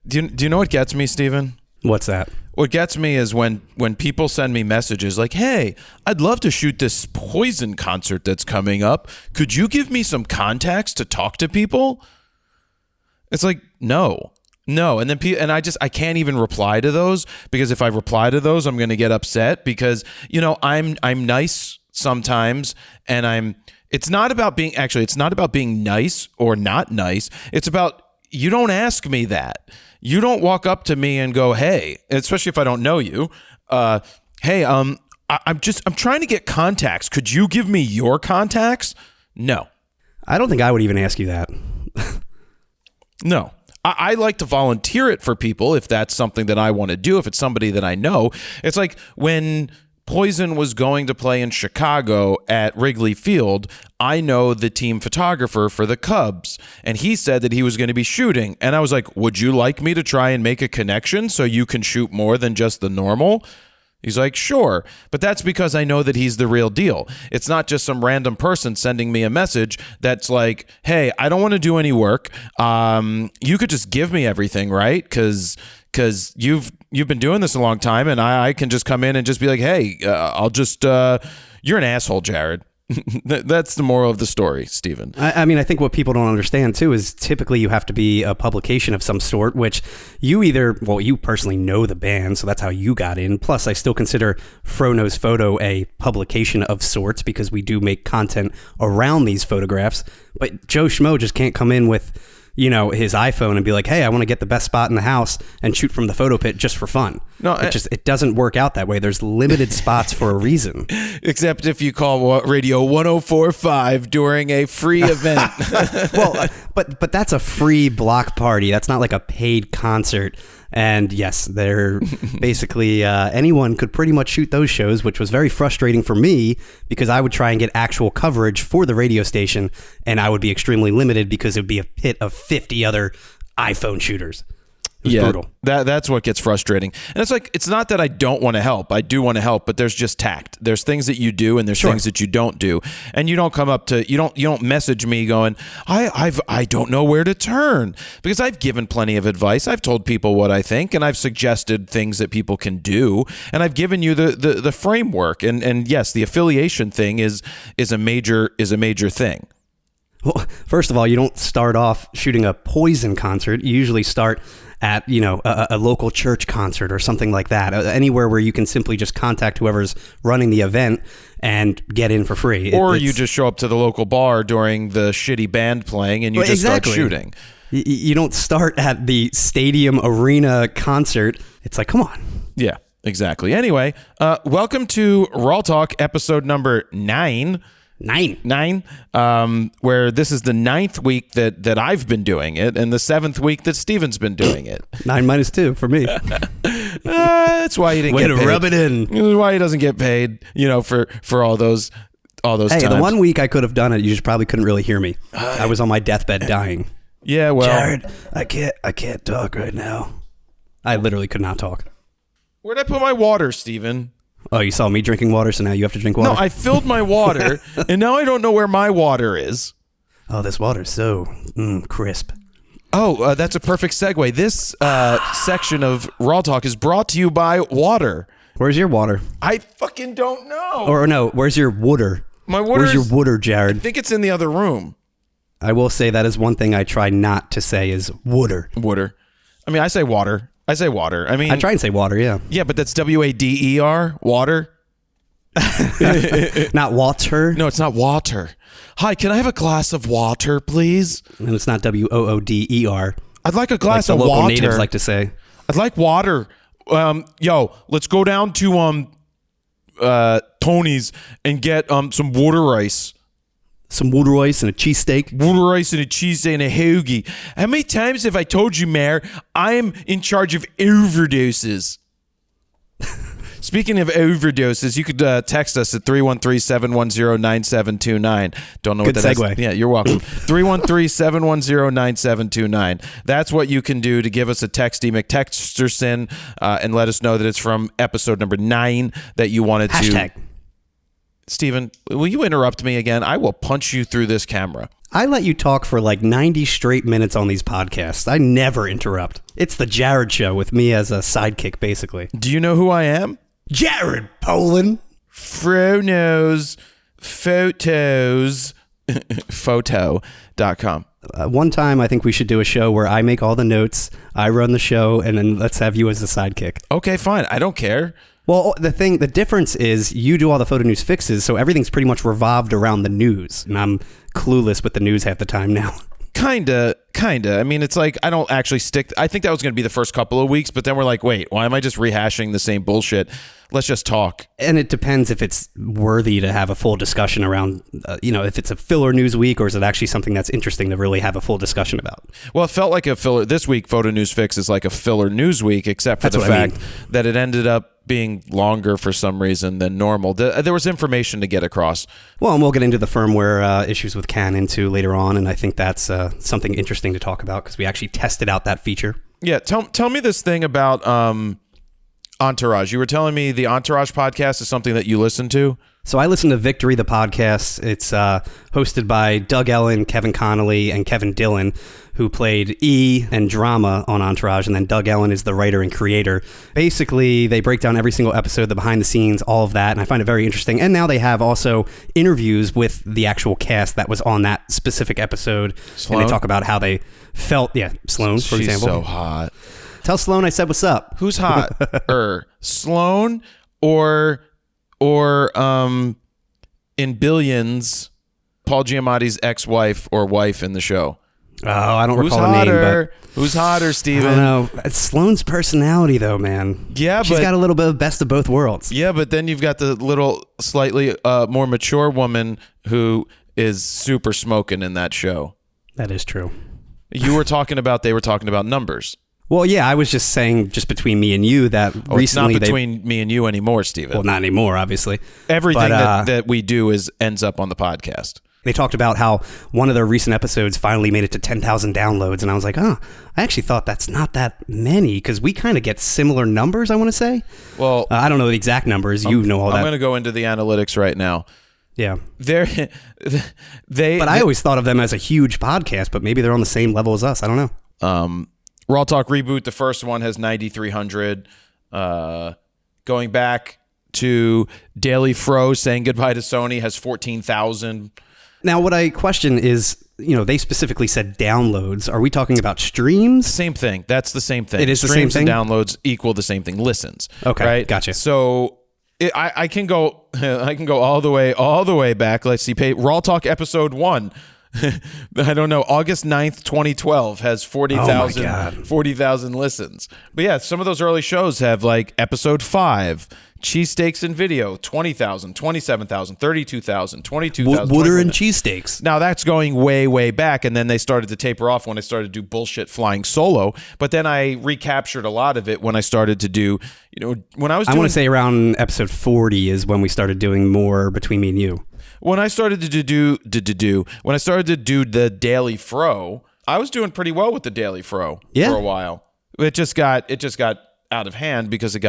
Do you know what gets me, Steven? What's that? What gets me is when people send me messages like, hey, I'd love to shoot this Poison concert that's coming up. Could you give me some contacts to talk to people? It's like, no. And then I can't even reply to those, because if I reply to those, I'm going to get upset because, I'm nice sometimes, and it's not about being nice or not nice. It's about, you don't ask me that. You don't walk up to me and go, hey, especially if I don't know you, hey, I'm trying to get contacts. Could you give me your contacts? No. I don't think I would even ask you that. No. I like to volunteer it for people if that's something that I want to do, if it's somebody that I know. It's like when Poison was going to play in Chicago at Wrigley Field, I know the team photographer for the Cubs, and he said that he was going to be shooting. And I was like, would you like me to try and make a connection so you can shoot more than just the normal? He's like, sure. But that's because I know that he's the real deal. It's not just some random person sending me a message that's like, hey, I don't want to do any work. You could just give me everything, right? Because you've been doing this a long time, and I can just come in and just be like, hey, I'll just you're an asshole, Jared. That's the moral of the story, Steven. I mean, I think what people don't understand too is typically you have to be a publication of some sort, which you personally know the band, so that's how you got in. Plus, I still consider Fro Knows Photo a publication of sorts because we do make content around these photographs. But Joe Schmo just can't come in with his iPhone and be like, hey, I want to get the best spot in the house and shoot from the photo pit just for fun. No, it doesn't work out that way. There's limited spots for a reason. Except if you call Radio 104.5 during a free event. Well, but that's a free block party. That's not like a paid concert. And yes, they're basically anyone could pretty much shoot those shows, which was very frustrating for me because I would try and get actual coverage for the radio station, and I would be extremely limited because it would be a pit of 50 other iPhone shooters. It was brutal. That's what gets frustrating. And it's like, it's not that I don't want to help. I do want to help, but there's just tact. There's things that you do and there's things that you don't do. And you don't come up to, you don't message me going, I don't know where to turn, because I've given plenty of advice. I've told people what I think, and I've suggested things that people can do. And I've given you the framework. And yes, the affiliation thing is a major thing. Well, first of all, you don't start off shooting a Poison concert. You usually start at a local church concert or something like that, anywhere where you can simply just contact whoever's running the event and get in for free. Or you just show up to the local bar during the shitty band playing and you just start shooting. You don't start at the stadium arena concert. It's like, come on. Yeah, exactly. Anyway, welcome to RAWtalk episode number 9. Where this is the 9th week that I've been doing it, and the 7th week that Steven's been doing it. 9 minus 2 for me. That's why he didn't get paid. Way to rub it in. That's why he doesn't get paid, for all those times. Hey, the 1 week I could have done it, you just probably couldn't really hear me. I was on my deathbed dying. Yeah, well, Jared, I can't talk right now. I literally could not talk. Where'd I put my water, Steven? Oh, you saw me drinking water, so now you have to drink water? No, I filled my water, and now I don't know where my water is. Oh, this water's so crisp. Oh, that's a perfect segue. This section of RAWtalk is brought to you by water. Where's your water? I fucking don't know. Or no, where's your water? My water. Where's your water, Jared? I think it's in the other room. I will say that is one thing I try not to say is water. Water. I mean, I say water. I mean, I try and say water, yeah. Yeah, but that's WADER, water. Not water? No, it's not water. Hi, can I have a glass of water, please? And it's not WOODER. I'd like a glass of water. Like the local natives like to say. I'd like water. Yo, let's go down to Tony's and get some water ice. Some water ice and a cheesesteak. Water ice and a cheesesteak and a hoagie. How many times have I told you, Mayor, I am in charge of overdoses? Speaking of overdoses, you could text us at 313-710-9729. Don't know what that is. Good segue. Yeah, you're welcome. 313-710-9729. That's what you can do to give us a texty McTexterson and let us know that it's from episode number 9 that you wanted # to. Steven, will you interrupt me again? I will punch you through this camera. I let you talk for like 90 straight minutes on these podcasts. I never interrupt. It's the Jared show with me as a sidekick, basically. Do you know who I am? Jared Polin. Fronos Photos photo.com. One time, I think we should do a show where I make all the notes, I run the show, and then let's have you as the sidekick. Okay, fine. I don't care. Well, the difference is you do all the photo news fixes, so everything's pretty much revolved around the news, and I'm clueless with the news half the time now. Kinda. I mean, it's like I don't actually stick. I think that was going to be the first couple of weeks, but then we're like, wait, why am I just rehashing the same bullshit? Let's just talk. And it depends if it's worthy to have a full discussion around, if it's a filler news week, or is it actually something that's interesting to really have a full discussion about? Well, it felt like a filler. This week, Photo News Fix is like a filler news week, except for the fact that it ended up being longer for some reason than normal. There was information to get across. Well, and we'll get into the firmware issues with Canon too later on, and I think that's something interesting to talk about because we actually tested out that feature. Yeah, tell me this thing about Entourage. You were telling me the Entourage podcast is something that you listen to? So I listen to Victory, the podcast. It's hosted by Doug Ellen, Kevin Connolly, and Kevin Dillon, who played E and Drama on Entourage, and then Doug Ellen is the writer and creator. Basically, they break down every single episode, the behind the scenes, all of that, and I find it very interesting. And now they have also interviews with the actual cast that was on that specific episode. Sloan? And they talk about how they felt. Yeah, Sloan, for example. She's so hot. Tell Sloan I said what's up. Who's hot? Sloan or in Billions, Paul Giamatti's ex-wife or wife in the show? Oh, I don't recall the name, but who's hotter, Steven? I don't know. It's Sloane's personality, though, man. Yeah, she's got a little bit of best of both worlds. Yeah, but then you've got the little, slightly more mature woman who is super smoking in that show. That is true. They were talking about numbers. Well, yeah, I was just saying, just between me and you, that recently it's not between me and you anymore, Steven. Well, not anymore, obviously. Everything that we do ends up on the podcast. They talked about how one of their recent episodes finally made it to 10,000 downloads, and I was like, I actually thought that's not that many, because we kind of get similar numbers, I want to say. Well, I don't know the exact numbers. You know all that. I'm going to go into the analytics right now. Yeah. But I always thought of them as a huge podcast, but maybe they're on the same level as us. I don't know. RAWtalk Reboot, the first one, has 9,300. Going back to Daily Fro saying goodbye to Sony has 14,000. Now, what I question is, they specifically said downloads. Are we talking about streams? Same thing. That's the same thing. It is the same thing? Streams and downloads equal the same thing. Listens. Okay, right? Gotcha. So I can go all the way back. Let's see. RAWtalk episode 1. I don't know. August 9th, 2012 has 40,000 listens. But yeah, some of those early shows have like episode 5, Cheesesteaks and Video, 20,000, 27,000, 32,000, 22,000. Water and cheesesteaks. Now that's going way, way back. And then they started to taper off when I started to do bullshit flying solo. But then I recaptured a lot of it when I started to do, when I was doing... I want to say around episode 40 is when we started doing more between me and you. When I started to do the Daily Fro, I was doing pretty well with the Daily Fro for a while. It just got out of hand because it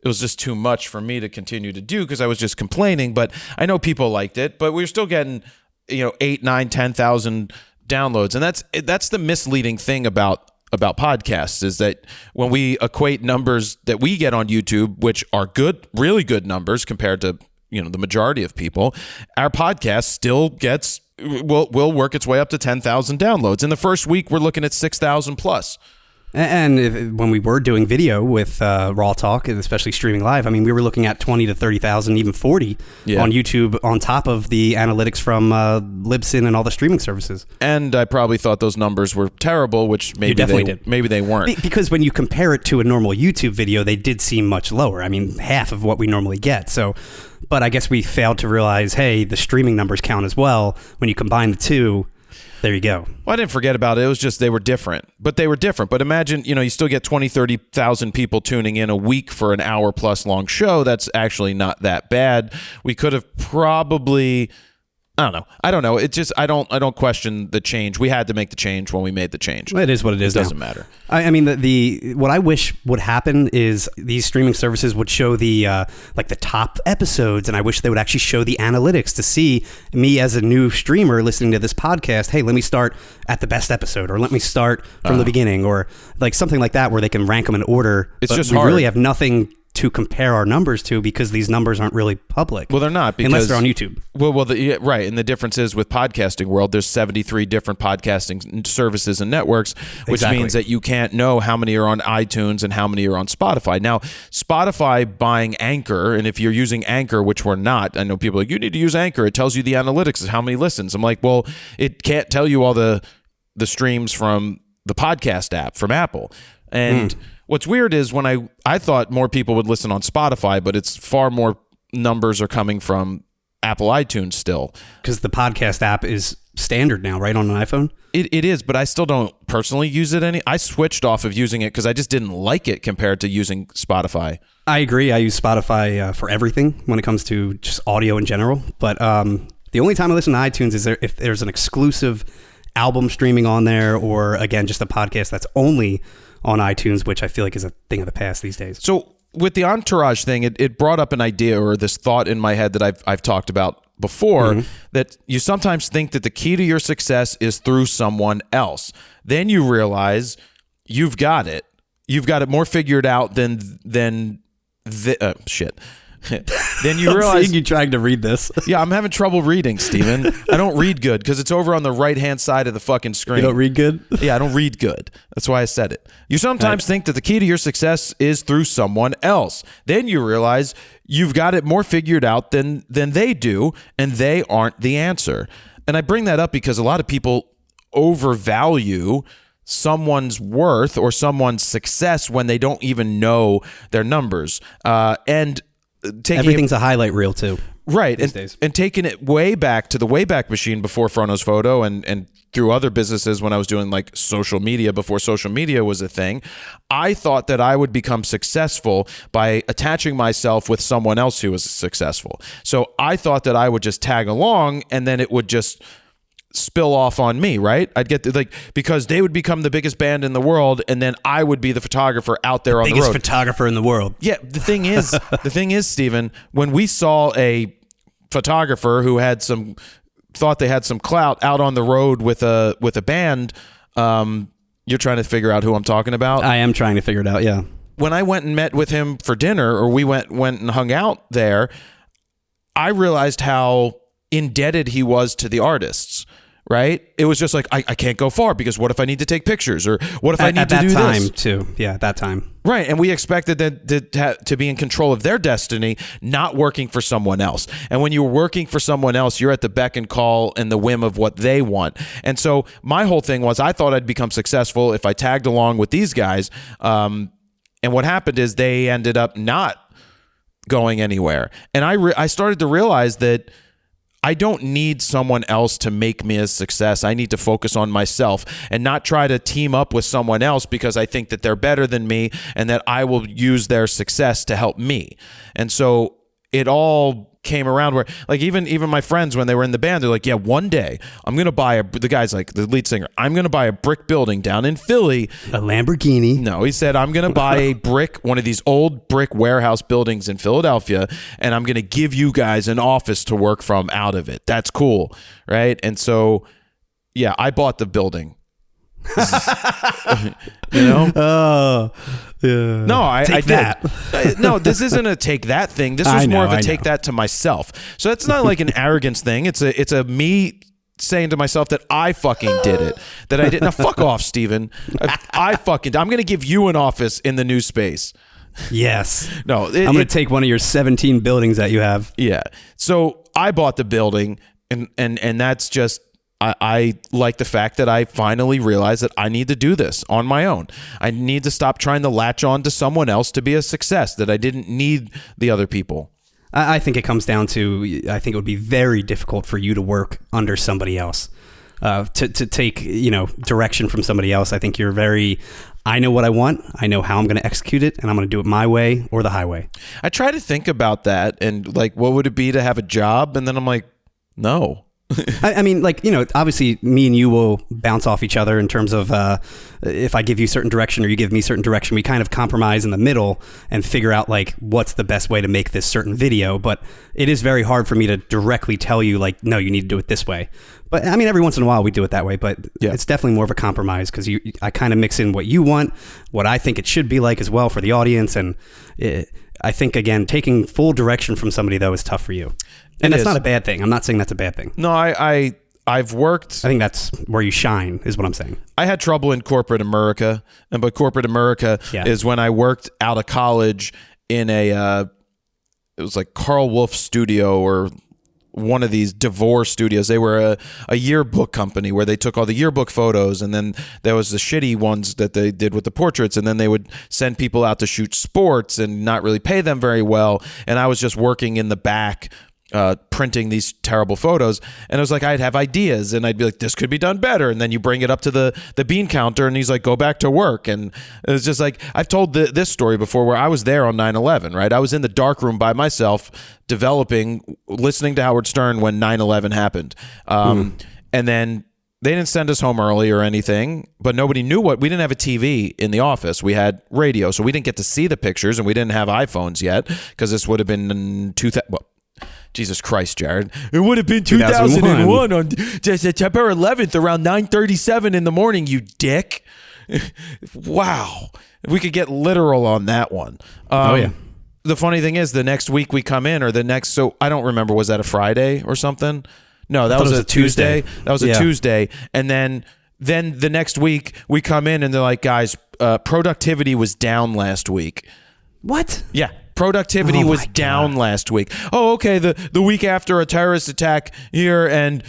was just too much for me to continue to do because I was just complaining. But I know people liked it, but we were still getting 8, 9, 10,000 downloads, and that's the misleading thing about podcasts is that when we equate numbers that we get on YouTube, which are good, really good numbers compared to the majority of people, our podcast still will work its way up to 10,000 downloads. In the first week, we're looking at 6,000 plus. And when we were doing video with RAWtalk, and especially streaming live, I mean, we were looking at 20 to 30,000, even 40 on YouTube, on top of the analytics from Libsyn and all the streaming services. And I probably thought those numbers were terrible, which maybe they weren't. Because when you compare it to a normal YouTube video, they did seem much lower. I mean, half of what we normally get. But I guess we failed to realize, hey, the streaming numbers count as well. When you combine the two, there you go. Well, I didn't forget about it. It was just they were different. But imagine, you still get 20, 30,000 people tuning in a week for an hour plus long show. That's actually not that bad. We could have probably I don't know. It just I don't question the change. We had to make the change when we made the change. Well, it is what it is. It doesn't matter. I mean, the what I wish would happen is these streaming services would show the like the top episodes, and I wish they would actually show the analytics to see me as a new streamer listening to this podcast. Hey, let me start at the best episode, or let me start from the beginning, or like something like that, where they can rank them in order. It's just we hard. really have nothing to compare our numbers to because these numbers aren't really public. Well, they're not because, unless they're on YouTube. Right. And the difference is with podcasting world, there's 73 different podcasting services and networks, which means that you can't know how many are on iTunes and how many are on Spotify. Now, Spotify buying Anchor, and if you're using Anchor, which we're not, I know people are like, you need to use Anchor. It tells you the analytics of how many listens. I'm like, well, it can't tell you all the streams from the podcast app from Apple. And what's weird is when I thought more people would listen on Spotify, but it's far more numbers are coming from Apple iTunes still. Because the podcast app is standard now, right, on an iPhone? It is, but I still don't personally use it any. I switched off of using it because I just didn't like it compared to using Spotify. I agree. I use Spotify for everything when it comes to just audio in general. But the only time I listen to iTunes is if there's an exclusive album streaming on there, or again, just a podcast that's only on iTunes, which I feel like is a thing of the past these days. So with the Entourage thing, it brought up an idea or this thought in my head that I've talked about before, that you sometimes think that the key to your success is through someone else. Then you realize you've got it. You've got it more figured out than shit. Then you realize you trying to read this. Yeah, I'm having trouble reading, Steven. I don't read good because it's over on the right-hand side of the fucking screen. You don't read good? Yeah, I don't read good. That's why I said it. You sometimes think that the key to your success is through someone else. Then you realize you've got it more figured out than they do, and they aren't the answer. And I bring that up because a lot of people overvalue someone's worth or someone's success when they don't even know their numbers. And everything's a highlight reel too, right? And taking it way back to the Wayback Machine before Frono's Photo, and through other businesses when I was doing like social media before social media was a thing, I thought that I would become successful by attaching myself with someone else who was successful. So I thought that I would just tag along, and then it would just spill off on me, right? I'd get because they would become the biggest band in the world, and then I would be the photographer out there on the road. Biggest photographer in the world. Yeah, the thing is, Steven, when we saw a photographer who thought they had some clout out on the road with a band, you're trying to figure out who I'm talking about? I am trying to figure it out, yeah. When I went and met with him for dinner, or we went and hung out there, I realized how indebted he was to the artists. Right? It was just like, I can't go far because what if I need to take pictures, or what if I need to do this? At that time, too. Yeah, at that time. Right. And we expected that to be in control of their destiny, not working for someone else. And when you're working for someone else, you're at the beck and call and the whim of what they want. And so my whole thing was, I thought I'd become successful if I tagged along with these guys. And what happened is they ended up not going anywhere. And I started to realize that I don't need someone else to make me a success. I need to focus on myself and not try to team up with someone else because I think that they're better than me and that I will use their success to help me. And so it all came around where, like, even my friends, when they were in the band, they're like, yeah, one day I'm going to buy the guy's like, the lead singer, I'm going to buy a brick building down in Philly. A Lamborghini. No, he said, I'm going to buy one of these old brick warehouse buildings in Philadelphia, and I'm going to give you guys an office to work from out of it. That's cool. Right. And so, yeah, I bought the building. You know? Oh, yeah. No, I take that. No, this isn't a take that thing. This was more of a take that to myself. So it's not like an arrogance thing. It's a me saying to myself that I fucking did it. That I did. Now fuck off, Steven. I'm going to give you an office in the new space. Yes. No, I'm going to take one of your 17 buildings that you have. Yeah. So I bought the building, and that's just, I like the fact that I finally realized that I need to do this on my own. I need to stop trying to latch on to someone else to be a success, that I didn't need the other people. I think it comes down to, I think it would be very difficult for you to work under somebody else, to take, direction from somebody else. I think you're I know what I want. I know how I'm going to execute it, and I'm going to do it my way or the highway. I try to think about that and like, what would it be to have a job? And then I'm like, no. I mean, like, obviously me and you will bounce off each other in terms of if I give you certain direction or you give me certain direction, we kind of compromise in the middle and figure out like what's the best way to make this certain video. But it is very hard for me to directly tell you like, no, you need to do it this way. But I mean, every once in a while we do it that way, but it's definitely more of a compromise because I kind of mix in what you want, what I think it should be like as well for the audience. And I think, again, taking full direction from somebody, though, is tough for you. And that's not a bad thing. I'm not saying that's a bad thing. No, I've worked. I think that's where you shine, is what I'm saying. I had trouble in corporate America, and by corporate America is when I worked out of college in it was like Carl Wolf Studio or one of these DeVore studios. They were a yearbook company where they took all the yearbook photos, and then there was the shitty ones that they did with the portraits, and then they would send people out to shoot sports and not really pay them very well. And I was just working in the back printing these terrible photos, and it was like I'd have ideas and I'd be like, this could be done better, and then you bring it up to the bean counter and he's like, go back to work. And it was just like, I've told this story before where I was there on 9/11, right? I was in the dark room by myself listening to Howard Stern when 9/11 happened, and then they didn't send us home early or anything, but nobody knew we didn't have a TV in the office. We had radio, so we didn't get to see the pictures, and we didn't have iPhones yet because this would have been in Jesus Christ, Jared. It would have been 2001 on September 11th around 9:37 in the morning, you dick. Wow. We could get literal on that one. The funny thing is, the next week we come in, so I don't remember, was that a Friday or something? No, that was a Tuesday. That was a Tuesday. And then the next week we come in and they're like, guys, productivity was down last week. What? Yeah. Productivity was down last week. Oh, okay. The week after a terrorist attack here, and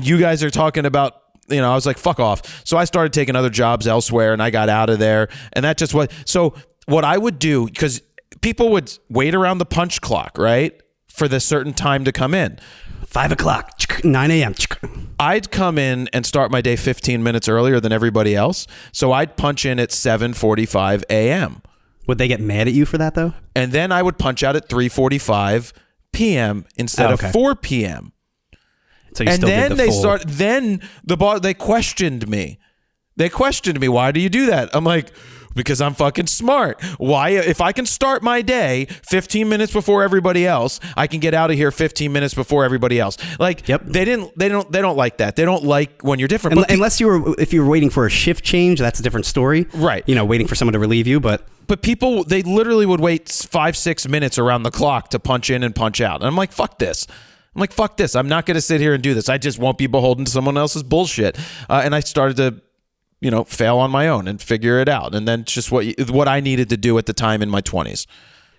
you guys are talking about, I was like, fuck off. So I started taking other jobs elsewhere, and I got out of there. And that just was so. What I would do, because people would wait around the punch clock, right, for the certain time to come in. 5 o'clock, 9 a.m. I'd come in and start my day 15 minutes earlier than everybody else. So I'd punch in at 7:45 a.m. Would they get mad at you for that, though? And then I would punch out at 3:45 p.m. instead of 4 p.m. So you still did the full. Then they questioned me. Why do you do that? I'm like, because I'm fucking smart. Why? If I can start my day 15 minutes before everybody else, I can get out of here 15 minutes before everybody else. Like, they don't like that. They don't like when you're different. Unless if you were waiting for a shift change, that's a different story. Right. Waiting for someone to relieve you, but people, they literally would wait 5-6 minutes around the clock to punch in and punch out. And I'm like, fuck this. I'm not going to sit here and do this. I just won't be beholden to someone else's bullshit. And I started to, fail on my own and figure it out. And then it's just what I needed to do at the time in my 20s.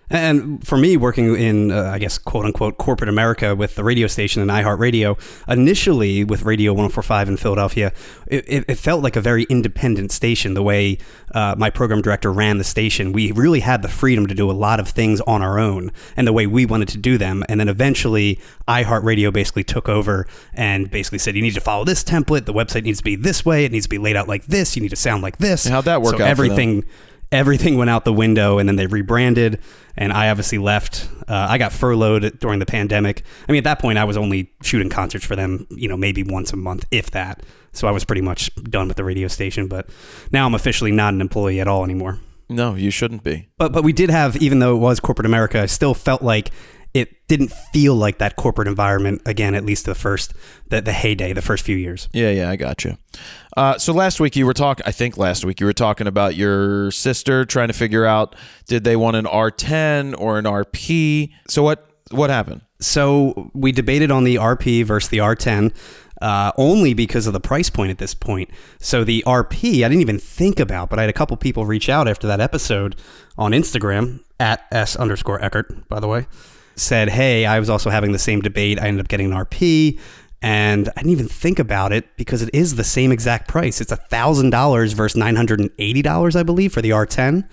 And for me, working in, I guess, quote unquote, corporate America with the radio station and iHeartRadio, initially with Radio 104.5 in Philadelphia, it felt like a very independent station. The way my program director ran the station, we really had the freedom to do a lot of things on our own and the way we wanted to do them. And then eventually iHeartRadio basically took over and basically said, you need to follow this template. The website needs to be this way. It needs to be laid out like this. You need to sound like this. How'd that work out? Everything went out the window, and then they rebranded, and I obviously left. I got furloughed during the pandemic. I mean, at that point, I was only shooting concerts for them, maybe once a month, if that. So I was pretty much done with the radio station, but now I'm officially not an employee at all anymore. No, you shouldn't be. But we did have, even though it was corporate America, I still felt like it didn't feel like that corporate environment again, at least the heyday, the first few years. Yeah, I got you. So last week you were talking about your sister trying to figure out, did they want an R10 or an RP? So what happened? So we debated on the RP versus the R10, only because of the price point at this point. So the RP, I didn't even think about, but I had a couple people reach out after that episode on Instagram, at @S_Eckert, by the way, said, hey, I was also having the same debate. I ended up getting an RP, and I didn't even think about it because it is the same exact price. It's $1,000 versus $980, I believe, for the R10.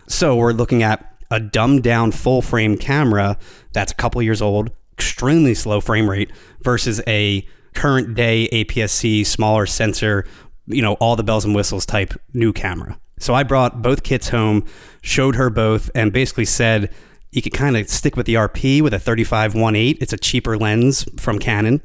So we're looking at a dumbed down full frame camera that's a couple years old, extremely slow frame rate, versus a current day APS-C, smaller sensor, all the bells and whistles type new camera. So I brought both kits home, showed her both, and basically said, you could kind of stick with the RP with a 35-1.8. It's a cheaper lens from Canon.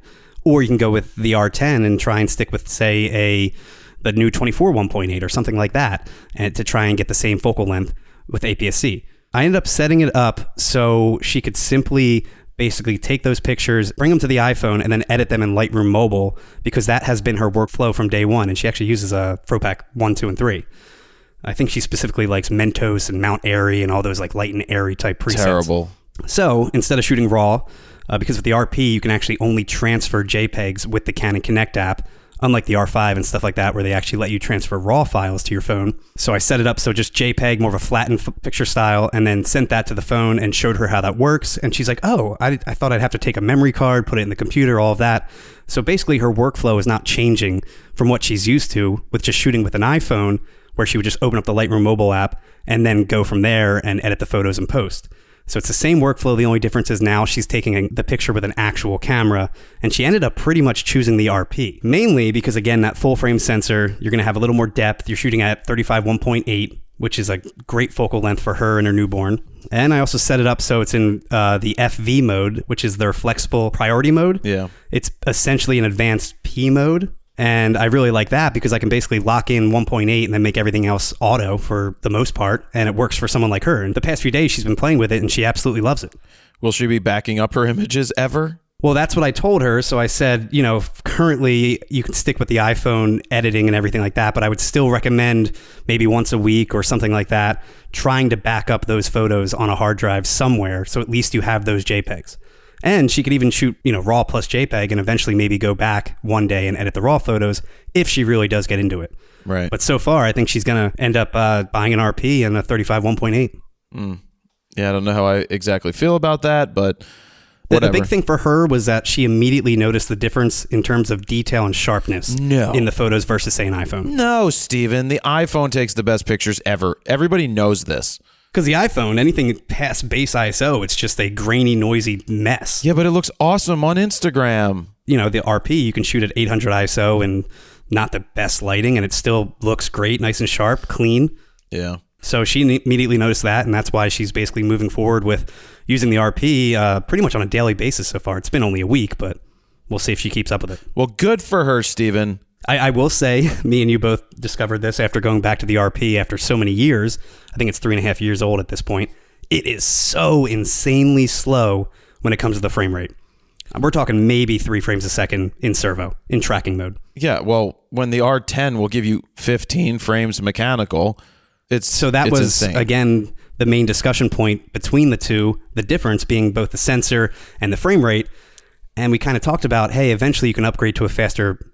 Or you can go with the R10 and try and stick with, say, the new 24 1.8 or something like that, and to try and get the same focal length with APS-C. I ended up setting it up so she could simply basically take those pictures, bring them to the iPhone, and then edit them in Lightroom Mobile, because that has been her workflow from day one, and she actually uses a ProPack 1, 2, and 3. I think she specifically likes Mentos and Mount Airy and all those like light and airy type presets. Terrible. So instead of shooting RAW, because with the RP, you can actually only transfer JPEGs with the Canon Connect app, unlike the R5 and stuff like that, where they actually let you transfer RAW files to your phone. So I set it up so just JPEG, more of a flattened picture style, and then sent that to the phone and showed her how that works. And she's like, oh, I thought I'd have to take a memory card, put it in the computer, all of that. So basically her workflow is not changing from what she's used to with just shooting with an iPhone, where she would just open up the Lightroom Mobile app and then go from there and edit the photos in post. So it's the same workflow. The only difference is now she's taking the picture with an actual camera, and she ended up pretty much choosing the RP. Mainly because, again, that full frame sensor, you're going to have a little more depth. You're shooting at 35 1.8, which is a great focal length for her and her newborn. And I also set it up so it's in the FV mode, which is their flexible priority mode. Yeah. It's essentially an advanced P mode. And I really like that because I can basically lock in 1.8 and then make everything else auto for the most part. And it works for someone like her. And the past few days, she's been playing with it and she absolutely loves it. Will she be backing up her images ever? Well, that's what I told her. So I said, currently you can stick with the iPhone editing and everything like that, but I would still recommend maybe once a week or something like that, trying to back up those photos on a hard drive somewhere. So at least you have those JPEGs. And she could even shoot, RAW plus JPEG and eventually maybe go back one day and edit the RAW photos if she really does get into it. Right. But so far, I think she's going to end up buying an RP and a 35 1.8. Yeah, I don't know how I exactly feel about that, but whatever. The big thing for her was that she immediately noticed the difference in terms of detail and sharpness in the photos versus, say, an iPhone. No, Steven, the iPhone takes the best pictures ever. Everybody knows this. Because the iPhone, anything past base ISO, it's just a grainy, noisy mess. Yeah, but it looks awesome on Instagram. The RP, you can shoot at 800 ISO and not the best lighting, and it still looks great, nice and sharp, clean. Yeah. So she immediately noticed that, and that's why she's basically moving forward with using the RP pretty much on a daily basis so far. It's been only a week, but we'll see if she keeps up with it. Well, good for her, Steven. I will say, me and you both discovered this after going back to the RP after so many years. I think it's 3.5 years old at this point. It is so insanely slow when it comes to the frame rate. We're talking maybe 3 frames a second in servo, in tracking mode. Yeah, well, when the R10 will give you 15 frames mechanical, it's insane. Again, the main discussion point between the two, the difference being both the sensor and the frame rate. And we kind of talked about, hey, eventually you can upgrade to a faster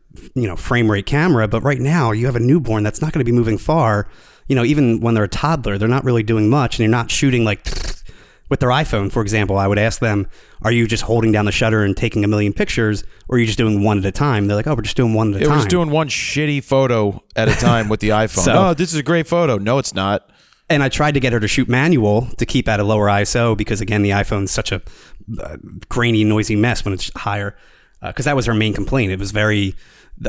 frame rate camera, but right now you have a newborn that's not going to be moving far. Even when they're a toddler, they're not really doing much, and you're not shooting like with their iPhone, for example. I would ask them, are you just holding down the shutter and taking a million pictures, or are you just doing one at a time? They're like, oh, we're just doing one at a time. We're just doing one shitty photo at a time with the iPhone. Oh, this is a great photo. No, it's not. And I tried to get her to shoot manual to keep at a lower ISO because, again, the iPhone's such a grainy, noisy mess when it's higher. Because that was her main complaint. It was a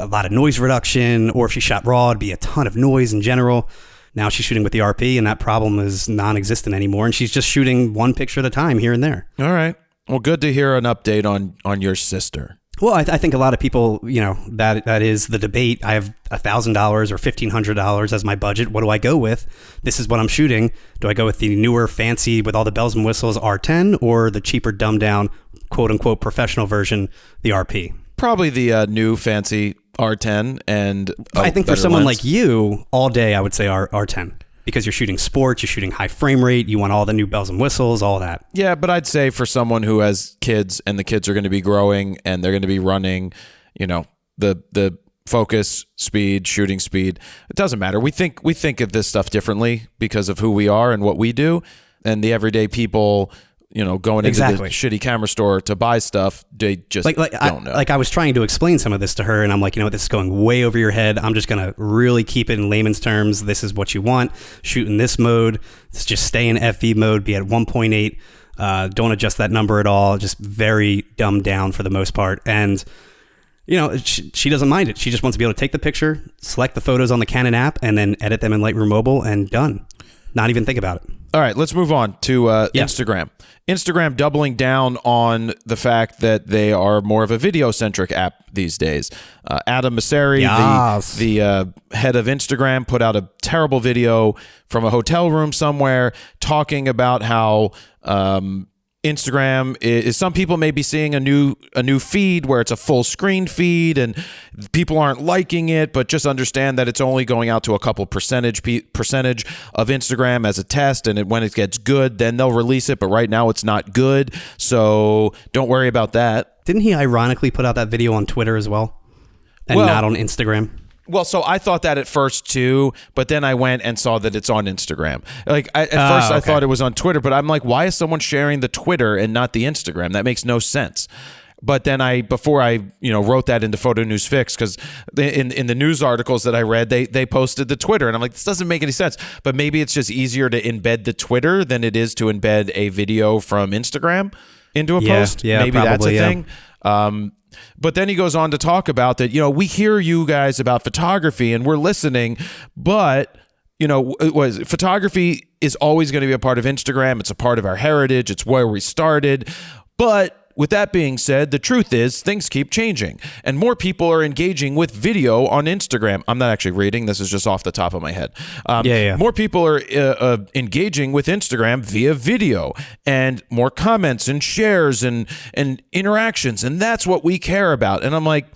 lot of noise reduction, or if she shot RAW, it'd be a ton of noise in general. Now she's shooting with the RP, and that problem is non-existent anymore, and she's just shooting one picture at a time here and there. All right. Well, good to hear an update on your sister. Well, I think a lot of people, that is the debate. I have $1,000 or $1,500 as my budget. What do I go with? This is what I'm shooting. Do I go with the newer, fancy, with all the bells and whistles R10, or the cheaper, dumbed-down, quote-unquote professional version, the RP? Probably the new fancy R10, and I think for someone like you, all day I would say R10, because you're shooting sports, you're shooting high frame rate, you want all the new bells and whistles, all that. Yeah, but I'd say for someone who has kids and the kids are going to be growing and they're going to be running, the focus speed, shooting speed, it doesn't matter. We think of this stuff differently because of who we are and what we do, and the everyday people, going into the shitty camera store to buy stuff, they just don't know. I was trying to explain some of this to her, and I'm like, this is going way over your head. I'm just going to really keep it in layman's terms. This is what you want. Shoot in this mode. Just stay in FV mode. Be at 1.8. Don't adjust that number at all. Just very dumbed down for the most part. And, she doesn't mind it. She just wants to be able to take the picture, select the photos on the Canon app, and then edit them in Lightroom Mobile, and done. Not even think about it. All right, let's move on to Instagram. Instagram doubling down on the fact that they are more of a video-centric app these days. Adam Mosseri, the head of Instagram, put out a terrible video from a hotel room somewhere talking about how Instagram is, some people may be seeing a new feed where it's a full screen feed and people aren't liking it, but just understand that it's only going out to a couple percentage of Instagram as a test, and when it gets good, then they'll release it, but right now it's not good, so don't worry about that. Didn't he ironically put out that video on Twitter as well? And not on Instagram? Well, so I thought that at first too, but then I went and saw that it's on Instagram. At first I thought it was on Twitter, but I'm like, why is someone sharing the Twitter and not the Instagram? That makes no sense. But then before I wrote that into Photo News Fix, because in the news articles that I read, they posted the Twitter, and I'm like, this doesn't make any sense. But maybe it's just easier to embed the Twitter than it is to embed a video from Instagram into a post. Yeah, maybe probably, that's a thing. But then he goes on to talk about that, we hear you guys about photography and we're listening, but, photography is always going to be a part of Instagram. It's a part of our heritage. It's where we started. But with that being said, the truth is things keep changing and more people are engaging with video on Instagram. I'm not actually reading. This is just off the top of my head. More people are engaging with Instagram via video and more comments and shares and interactions. And that's what we care about. And I'm like,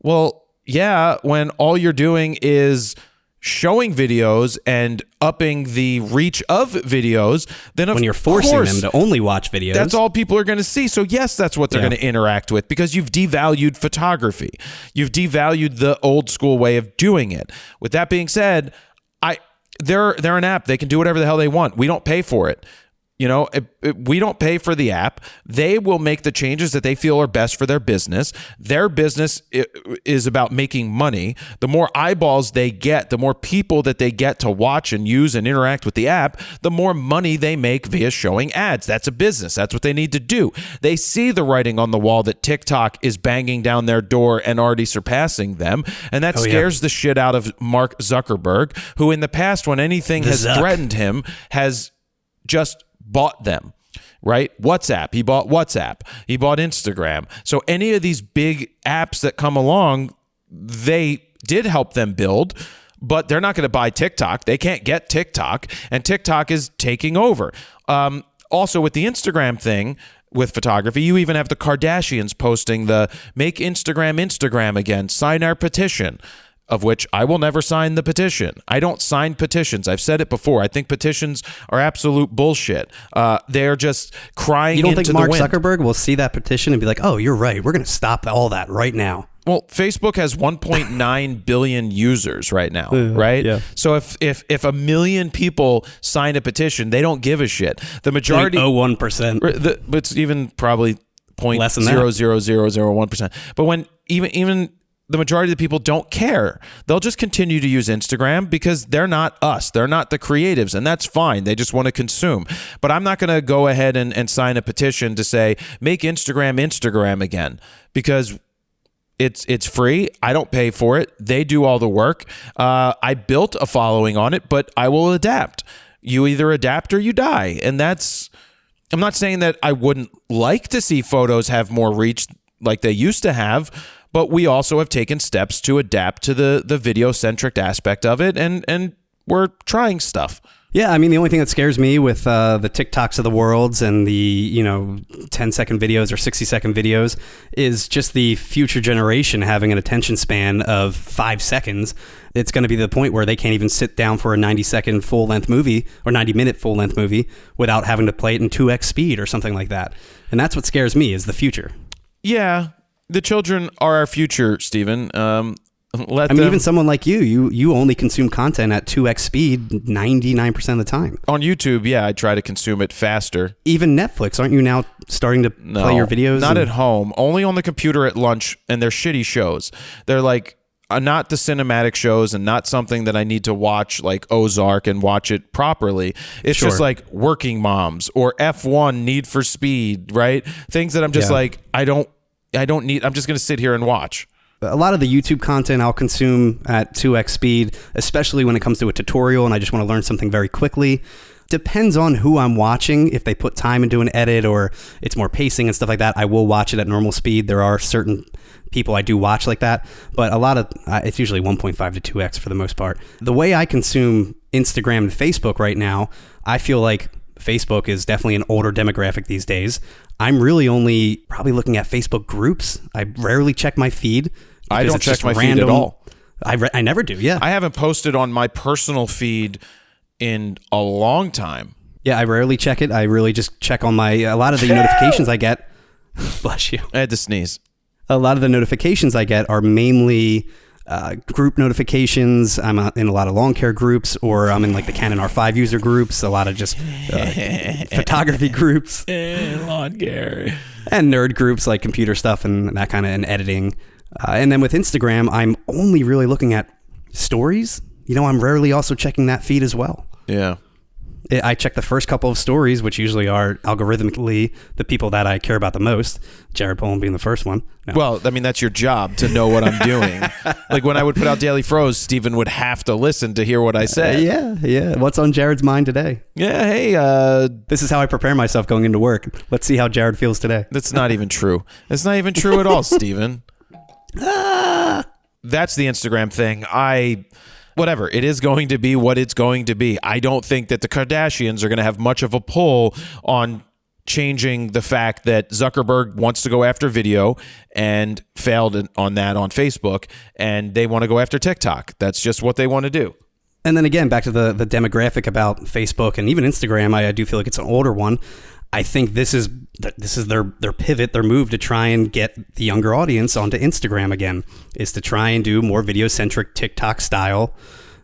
well, yeah, when all you're doing is showing videos and upping the reach of videos, then when you're forcing them to only watch videos, that's all people are going to see. So yes, that's what they're going to interact with, because you've devalued photography. You've devalued the old school way of doing it. With that being said, they're an app. They can do whatever the hell they want. We don't pay for it. We don't pay for the app. They will make the changes that they feel are best for their business. Their business is about making money. The more eyeballs they get, the more people that they get to watch and use and interact with the app, the more money they make via showing ads. That's a business. That's what they need to do. They see the writing on the wall that TikTok is banging down their door and already surpassing them. And that scares the shit out of Mark Zuckerberg, who in the past, when anything has threatened him, has just bought them, right? WhatsApp, he bought WhatsApp. He bought Instagram. So any of these big apps that come along, they did help them build, but they're not going to buy TikTok. They can't get TikTok, and TikTok is taking over. Also, with the Instagram thing, with photography, you even have the Kardashians posting the "Make Instagram again, sign our petition," of which I will never sign the petition. I don't sign petitions. I've said it before. I think petitions are absolute bullshit. They're just crying into the wind. You don't think Mark Zuckerberg will see that petition and be like, oh, you're right, we're going to stop all that right now? Well, Facebook has 1.9 billion users right now, right? Yeah. So if a million people sign a petition, they don't give a shit. The majority, 0.01%. It's even probably less than that. 0.00001%. But when even the majority of the people don't care. They'll just continue to use Instagram because they're not us. They're not the creatives, and that's fine. They just want to consume. But I'm not going to go ahead and sign a petition to say, make Instagram again, because it's free. I don't pay for it. They do all the work. I built a following on it, but I will adapt. You either adapt or you die. And I'm not saying that I wouldn't like to see photos have more reach like they used to have, but we also have taken steps to adapt to the video-centric aspect of it, and we're trying stuff. Yeah, I mean, the only thing that scares me with the TikToks of the worlds and the 10-second videos or 60-second videos is just the future generation having an attention span of 5 seconds. It's going to be the point where they can't even sit down for a 90-second full-length movie or 90-minute full-length movie without having to play it in 2x speed or something like that. And that's what scares me, is the future. Yeah. The children are our future, Stephen. Even someone like you only consume content at 2x speed 99% of the time. On YouTube, yeah, I try to consume it faster. Even Netflix, aren't you now starting to play your videos? Not at home. Only on the computer at lunch, and they're shitty shows. They're like not the cinematic shows and not something that I need to watch like Ozark and watch it properly. It's just like Working Moms or F1 Need for Speed, right? Things that I'm just like, I don't need, I'm just going to sit here and watch. A lot of the YouTube content I'll consume at 2x speed, especially when it comes to a tutorial and I just want to learn something very quickly. Depends on who I'm watching. If they put time into an edit or it's more pacing and stuff like that, I will watch it at normal speed. There are certain people I do watch like that, but a lot of it's usually 1.5 to 2x for the most part. The way I consume Instagram and Facebook right now, I feel like Facebook is definitely an older demographic these days. I'm really only probably looking at Facebook groups. I rarely check my feed. I don't check my feed at all. I never do. Yeah. I haven't posted on my personal feed in a long time. Yeah, I rarely check it. I really just check on a lot of the notifications I get. Bless you. I had to sneeze. A lot of the notifications I get are mainly group notifications. I'm in a lot of lawn care groups, or I'm in like the Canon R5 user groups, a lot of just photography groups. Lawn care. And nerd groups like computer stuff and that kind of, and editing. And then with Instagram, I'm only really looking at stories. I'm rarely also checking that feed as well. Yeah. I check the first couple of stories, which usually are algorithmically the people that I care about the most. Jared Polin being the first one. No. Well, I mean, that's your job to know what I'm doing. Like when I would put out Daily Froze, Steven would have to listen to hear what I said. Yeah. What's on Jared's mind today? Yeah, hey. This is how I prepare myself going into work. Let's see how Jared feels today. That's not even true. It's not even true at all, Steven. That's the Instagram thing. Whatever. It is going to be what it's going to be. I don't think that the Kardashians are going to have much of a pull on changing the fact that Zuckerberg wants to go after video and failed on that on Facebook, and they want to go after TikTok. That's just what they want to do. And then again, back to the demographic about Facebook and even Instagram, I do feel like it's an older one. I think this is their pivot, their move to try and get the younger audience onto Instagram again, is to try and do more video-centric TikTok style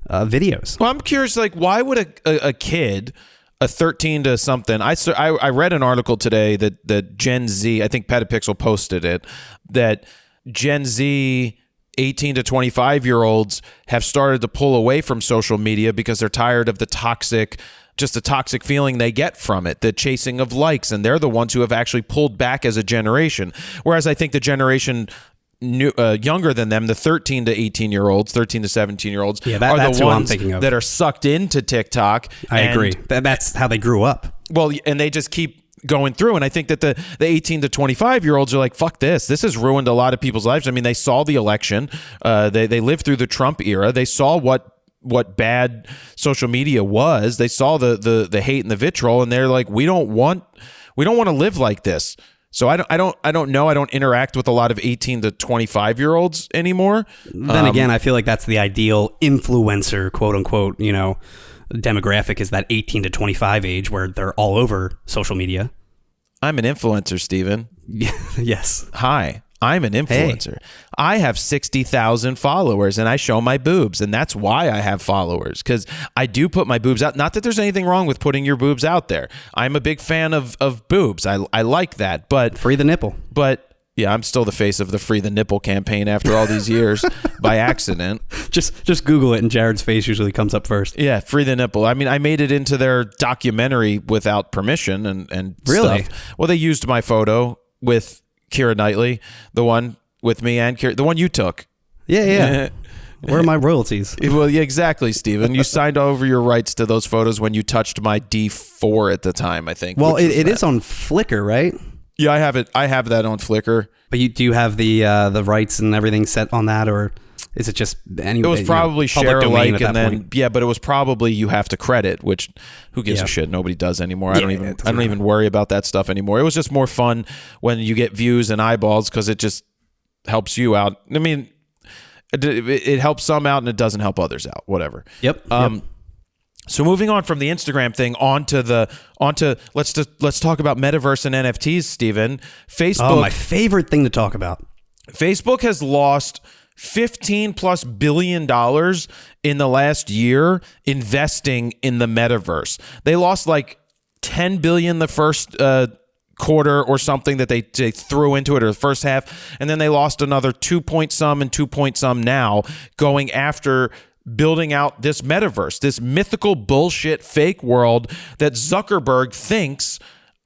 videos. Well, I'm curious, like, why would a kid, a 13 to something, I read an article today that Gen Z, I think Petapixel posted it, that Gen Z 18 to 25-year-olds have started to pull away from social media because they're tired of the toxic feeling they get from it, the chasing of likes, and they're the ones who have actually pulled back as a generation. Whereas I think the generation younger than them, the 13 to 18-year-olds, 13 to 17-year-olds, are the who I'm ones thinking of. that are sucked into TikTok. I agree. That's how they grew up. Well, and they just keep going through, and I think that the 18 to 25-year-olds are like, fuck this. This has ruined a lot of people's lives. I mean, they saw the election. They lived through the Trump era. They saw what bad social media was. They saw the hate and the vitriol, and they're like, we don't want to live like this. So I don't know. I don't interact with a lot of 18 to 25-year-olds anymore. Then again, I feel like that's the ideal influencer, quote unquote, demographic, is that 18 to 25 age where they're all over social media. I'm an influencer, Steven. Yes. Hi. I'm an influencer. Hey. I have 60,000 followers, and I show my boobs, and that's why I have followers, because I do put my boobs out. Not that there's anything wrong with putting your boobs out there. I'm a big fan of boobs. I like that, but free the nipple. But yeah, I'm still the face of the Free the Nipple campaign after all these years by accident. Just Google it, and Jared's face usually comes up first. Yeah, Free the Nipple. I mean, I made it into their documentary without permission and really stuff. Well, they used my photo with Keira Knightley, the one with me and Keira, the one you took. Yeah. Where are my royalties? Well, yeah, exactly, Steven. You signed over your rights to those photos when you touched my D4 at the time, I think. Well, it is on Flickr, right? Yeah, I have it. I have that on Flickr. But do you have the rights and everything set on that, or is it just anyway? It was probably share alike, and then point. Yeah, but it was probably you have to credit, which who gives a shit? Nobody does anymore. I don't even worry about that stuff anymore. It was just more fun when you get views and eyeballs because it just helps you out. I mean, it helps some out and it doesn't help others out. Whatever. Yep. So moving on from the Instagram thing onto let's talk about Metaverse and NFTs, Steven. Facebook. Oh, my favorite thing to talk about. Facebook has lost $15+ billion in the last year investing in the Metaverse. They lost like $10 billion the first quarter or something that they threw into it, or the first half, and then they lost another 2 point some and 2 point some now going after building out this Metaverse, this mythical bullshit fake world that Zuckerberg thinks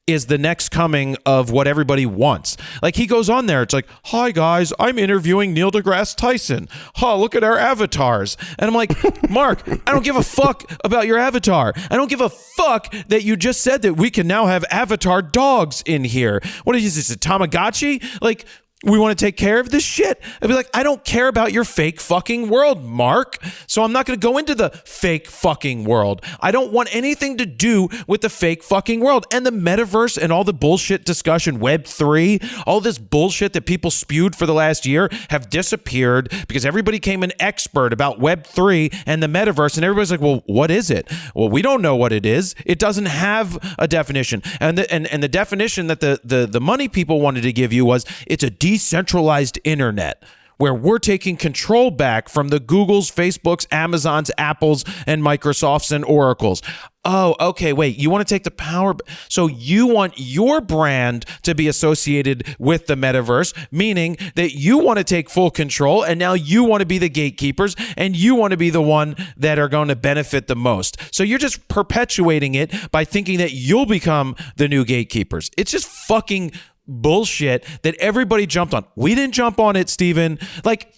is the next coming of what everybody wants. Like, he goes on there, it's like, hi guys, I'm interviewing Neil deGrasse Tyson. Look at our avatars. And I'm like, Mark, I don't give a fuck about your avatar. I don't give a fuck that you just said that we can now have avatar dogs in here. What is this, a Tamagotchi? Like, we want to take care of this shit. I'd be like, I don't care about your fake fucking world, Mark. So I'm not going to go into the fake fucking world. I don't want anything to do with the fake fucking world. And the metaverse and all the bullshit discussion, Web3, all this bullshit that people spewed for the last year have disappeared because everybody became an expert about Web3 and the metaverse. And everybody's like, well, what is it? Well, we don't know what it is. It doesn't have a definition. And the definition that the money people wanted to give you was, it's a decentralized internet where we're taking control back from the Googles, Facebooks, Amazons, Apples, and Microsofts and Oracles. Oh, okay, wait, you want to take the power? So you want your brand to be associated with the metaverse, meaning that you want to take full control, and now you want to be the gatekeepers, and you want to be the one that are going to benefit the most. So you're just perpetuating it by thinking that you'll become the new gatekeepers. It's just fucking bullshit that everybody jumped on. We didn't jump on it, Steven. Like,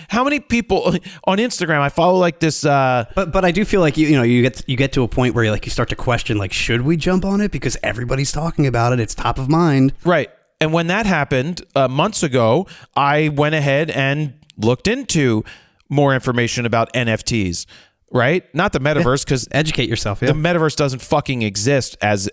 how many people on Instagram? I follow like this. But I do feel like you get to a point where you start to question, like, should we jump on it because everybody's talking about it? It's top of mind, right? And when that happened months ago, I went ahead and looked into more information about NFTs. Right? Not the metaverse, because educate yourself. Yeah. The metaverse doesn't fucking exist as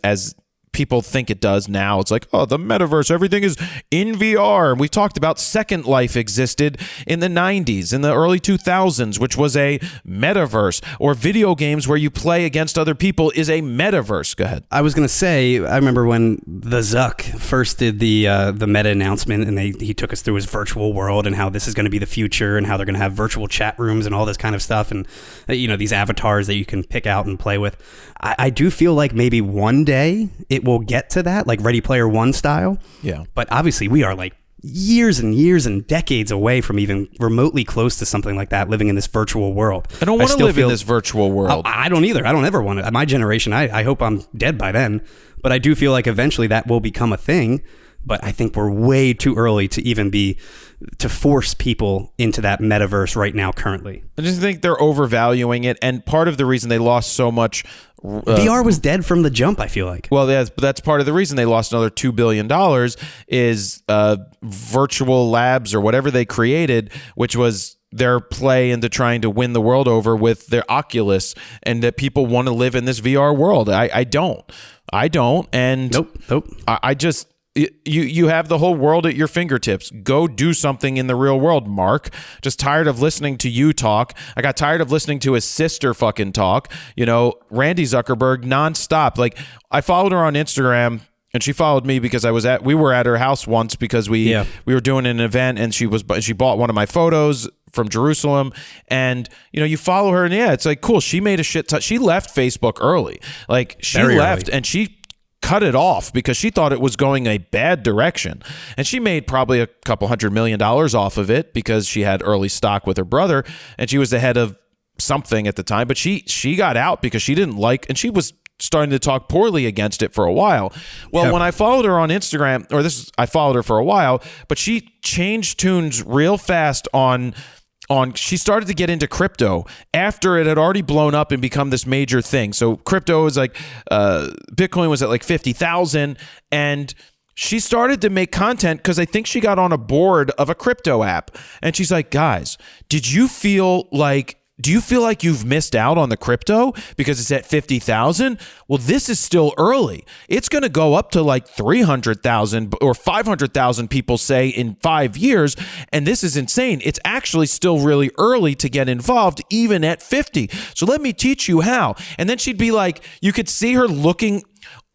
people think it does now. It's like, oh, the metaverse, everything is in VR. And we talked about Second Life existed in the 90s, in the early 2000s, which was a metaverse, or video games where you play against other people is a metaverse. Go ahead. I was going to say, I remember when the Zuck first did the meta announcement, and he took us through his virtual world and how this is going to be the future and how they're going to have virtual chat rooms and all this kind of stuff. And, these avatars that you can pick out and play with. I do feel like maybe one day it will get to that, like Ready Player One style. Yeah. But obviously we are like years and years and decades away from even remotely close to something like that, living in this virtual world. I don't want to live in this virtual world. I don't either. I don't ever want to. My generation, I hope I'm dead by then. But I do feel like eventually that will become a thing. But I think we're way too early to force people into that metaverse right now currently. I just think they're overvaluing it. And part of the reason they lost so much... VR was dead from the jump, I feel like. Well, that's part of the reason they lost another $2 billion is virtual labs or whatever they created, which was their play into trying to win the world over with their Oculus, and that people want to live in this VR world. I don't. And nope. I just... You have the whole world at your fingertips. Go do something in the real world, Mark. Just tired of listening to you talk. I got tired of listening to his sister fucking talk. Randy Zuckerberg nonstop. Like, I followed her on Instagram, and she followed me because we were at her house once because we were doing an event, and she bought one of my photos from Jerusalem, and you follow her, and it's like, cool. She made a shit ton. She left Facebook early. Like, she left and she cut it off because she thought it was going a bad direction, and she made probably a couple $100 million off of it because she had early stock with her brother, and she was the head of something at the time. But she got out because she didn't like, and she was starting to talk poorly against it for a while. Well, when I followed her on Instagram, I followed her for a while, but she changed tunes real fast on she started to get into crypto after it had already blown up and become this major thing. So crypto was like, Bitcoin was at like 50,000, and she started to make content because I think she got on a board of a crypto app, and she's like, guys, do you feel like you've missed out on the crypto because it's at 50,000? Well, this is still early. It's going to go up to like 300,000 or 500,000 people say in 5 years. And this is insane. It's actually still really early to get involved, even at 50. So let me teach you how. And then she'd be like, you could see her looking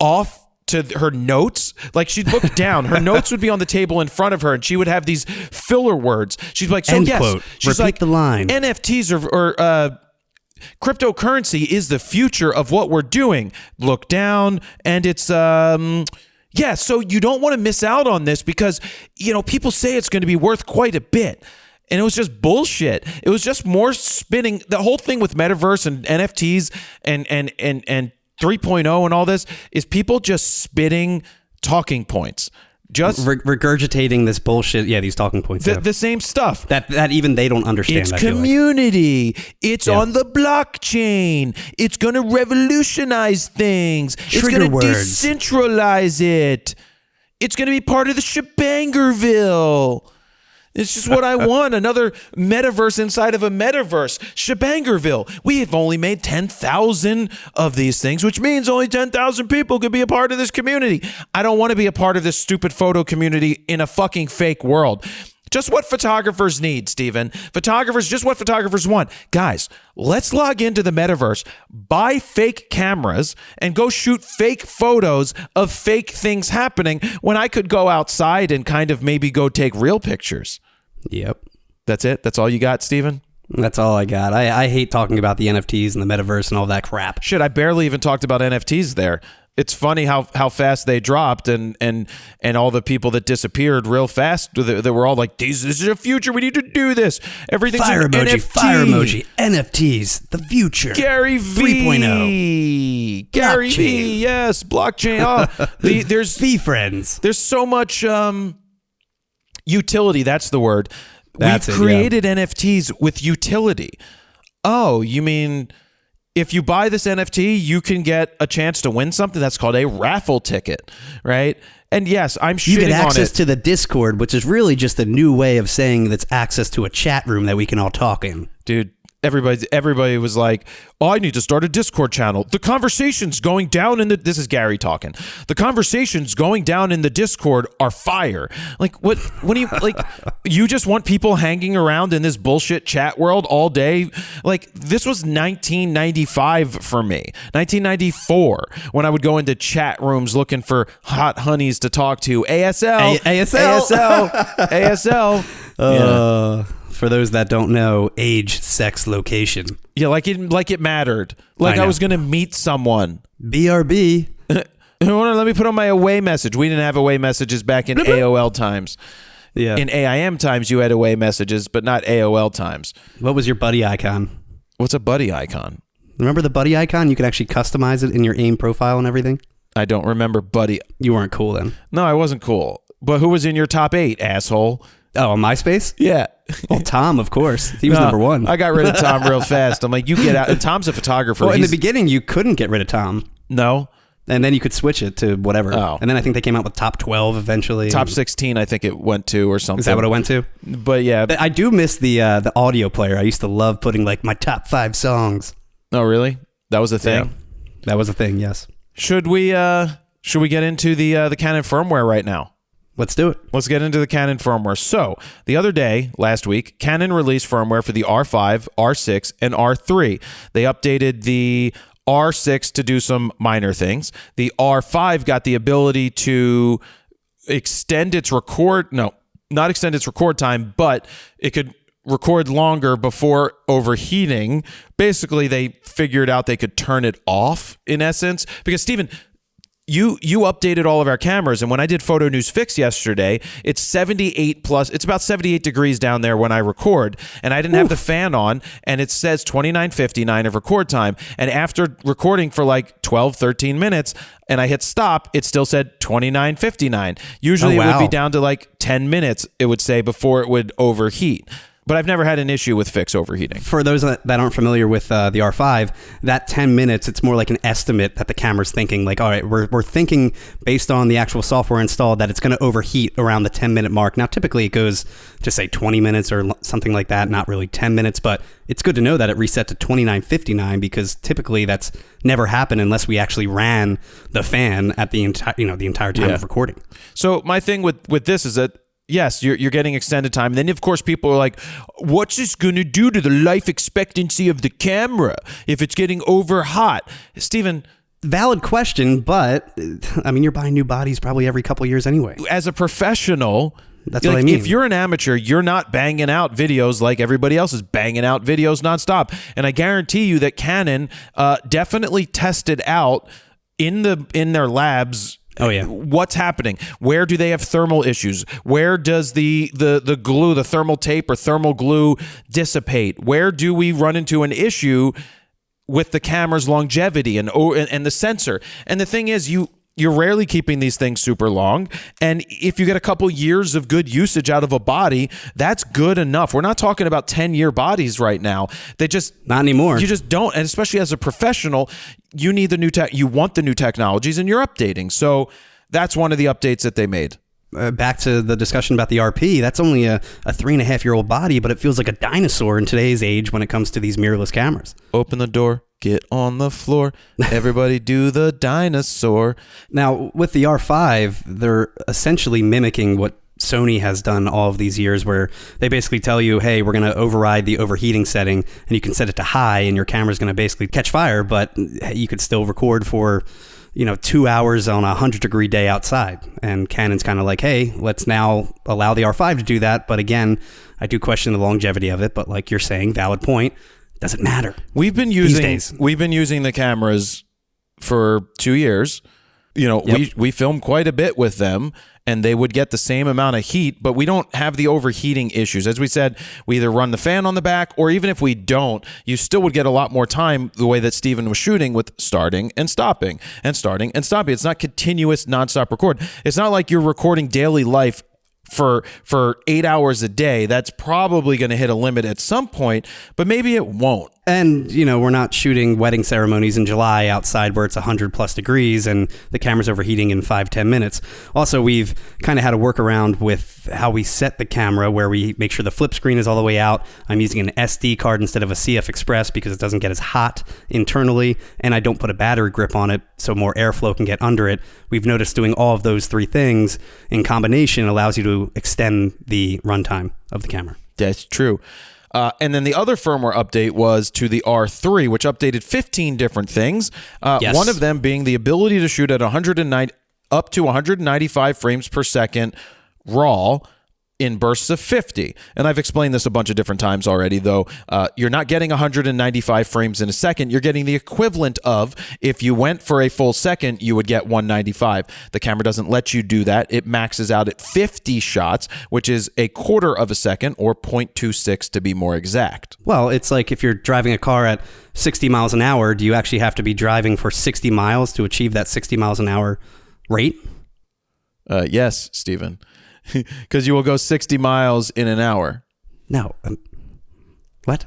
off to her notes. Like, she'd look down, her notes would be on the table in front of her, and she would have these filler words. She'd be like, so end yes, quote. she's Repeat like, the line. NFTs or cryptocurrency is the future of what we're doing. Look down, and it's so you don't want to miss out on this because people say it's going to be worth quite a bit. And it was just bullshit. It was just more spinning. The whole thing with Metaverse and NFTs and 3.0 and all this is people just spitting talking points. Just regurgitating this bullshit. Yeah, these talking points. The same stuff. That even they don't understand. It's community. It's on the blockchain. It's going to revolutionize things. It's going to decentralize it. It's going to be part of the Shebangerville. It's just what I want. Another metaverse inside of a metaverse. Shebangerville. We have only made 10,000 of these things, which means only 10,000 people could be a part of this community. I don't want to be a part of this stupid photo community in a fucking fake world. Just what photographers need, Steven. Just what photographers want. Guys, let's log into the metaverse, buy fake cameras, and go shoot fake photos of fake things happening when I could go outside and kind of maybe go take real pictures. Yep. That's it? That's all you got, Steven? That's all I got. I hate talking about the NFTs and the metaverse and all that crap. Shit, I barely even talked about NFTs there. It's funny how fast they dropped and all the people that disappeared real fast. They were all like, this is the future. We need to do this. Everything's fire an emoji, NFT. fire emoji, NFTs, the future. Gary V. 3.0. Gary Blockchain. V. Yes, blockchain. Oh, there's V-Friends. There's so much utility. That's the word. That's We've it, created NFTs with utility. Oh, you mean if you buy this NFT, you can get a chance to win something? That's called a raffle ticket, right? And yes, I'm shitting on it. You get access to the Discord, which is really just a new way of saying that's access to a chat room that we can all talk in. Dude, everybody was like, oh, I need to start a Discord channel. The conversations going down in the... This is Gary talking. The conversations going down in the Discord are fire. Like, what do you... Like, you just want people hanging around in this bullshit chat world all day? Like, this was 1995 for me. 1994, when I would go into chat rooms looking for hot honeys to talk to. ASL. Yeah. For those that don't know, age, sex, location. Yeah, like it mattered. Like I was going to meet someone. BRB. Let me put on my away message. We didn't have away messages back in AOL times. Yeah. In AIM times, you had away messages, but not AOL times. What was your buddy icon? What's a buddy icon? Remember the buddy icon? You could actually customize it in your AIM profile and everything. I don't remember buddy. You weren't cool then. No, I wasn't cool. But who was in your top 8, asshole? Oh, on MySpace? Yeah. Well, Tom, of course. He was number one. I got rid of Tom real fast. I'm like, you get out. And Tom's a photographer. Well, in the beginning, you couldn't get rid of Tom. No. And then you could switch it to whatever. Oh. And then I think they came out with top 12 eventually. Top 16, I think it went to or something. Is that what it went to? But yeah. I do miss the audio player. I used to love putting like my top 5 songs. Oh, really? That was a thing? Yeah. That was a thing, yes. Should we get into the Canon firmware right now? Let's do it. Let's get into the Canon firmware. So, the other day, last week, Canon released firmware for the R5, R6, and R3. They updated the R6 to do some minor things. The R5 got the ability to extend its not extend its record time, but it could record longer before overheating. Basically, they figured out they could turn it off, in essence. Because, Steven, you updated all of our cameras, and when I did Photo News Fix yesterday, it's 78 plus. It's about 78 degrees down there when I record, and I didn't have the fan on, and it says 29:59 of record time. And after recording for like 12, 13 minutes, and I hit stop, it still said 29:59. Usually it would be down to like 10 minutes, it would say, before it would overheat. But I've never had an issue with fix overheating. For those that aren't familiar with the R5, that 10 minutes, it's more like an estimate that the camera's thinking. Like, all right, we're thinking based on the actual software installed that it's going to overheat around the 10-minute mark. Now, typically it goes to, say, 20 minutes or something like that, not really 10 minutes. But it's good to know that it reset to 29:59 because typically that's never happened unless we actually ran the fan at the entire time of recording. So my thing with this is that, yes, you're getting extended time. And then, of course, people are like, what's this going to do to the life expectancy of the camera if it's getting over hot? Steven. Valid question, but, I mean, you're buying new bodies probably every couple of years anyway. As a professional, that's what I mean. If you're an amateur, you're not banging out videos like everybody else is banging out videos nonstop. And I guarantee you that Canon definitely tested out in their labs. Oh yeah. What's happening? Where do they have thermal issues? Where does the glue, the thermal tape or thermal glue dissipate? Where do we run into an issue with the camera's longevity and the sensor. And the thing is, you're rarely keeping these things super long. And if you get a couple years of good usage out of a body, that's good enough. We're not talking about 10-year bodies right now. They just not anymore. You just don't. And especially as a professional, you need the new tech. You want the new technologies, and you're updating. So that's one of the updates that they made. Back to the discussion about the RP, that's only a 3.5-year-old body, but it feels like a dinosaur in today's age when it comes to these mirrorless cameras. Open the door, get on the floor, everybody do the dinosaur. Now, with the R5, they're essentially mimicking what Sony has done all of these years, where they basically tell you, hey, we're going to override the overheating setting, and you can set it to high, and your camera's going to basically catch fire, but you could still record for 2 hours on a 100-degree day outside. And Canon's kind of like, hey, let's now allow the R5 to do that. But again, I do question the longevity of it. But like you're saying, valid point, doesn't matter. We've been using the cameras for 2 years. We film quite a bit with them, and they would get the same amount of heat, but we don't have the overheating issues. As we said, we either run the fan on the back, or even if we don't, you still would get a lot more time the way that Steven was shooting, with starting and stopping and starting and stopping. It's not continuous nonstop record. It's not like you're recording daily life for 8 hours a day. That's probably going to hit a limit at some point, but maybe it won't. And, we're not shooting wedding ceremonies in July outside where it's 100+ degrees and the camera's overheating in 5-10 minutes. Also, we've kind of had a workaround with how we set the camera, where we make sure the flip screen is all the way out. I'm using an SD card instead of a CF Express because it doesn't get as hot internally, and I don't put a battery grip on it so more airflow can get under it. We've noticed doing all of those three things in combination allows you to extend the runtime of the camera. That's true. And then the other firmware update was to the R3, which updated 15 different things. Yes. One of them being the ability to shoot at up to 195 frames per second RAW in bursts of 50. And I've explained this a bunch of different times already, though. You're not getting 195 frames in a second. You're getting the equivalent of, if you went for a full second, you would get 195. The camera doesn't let you do that. It maxes out at 50 shots, which is a quarter of a second, or 0.26 to be more exact. Well, it's like if you're driving a car at 60 miles an hour, do you actually have to be driving for 60 miles to achieve that 60 miles an hour rate? Yes, Stephen. Because you will go 60 miles in an hour. No. What?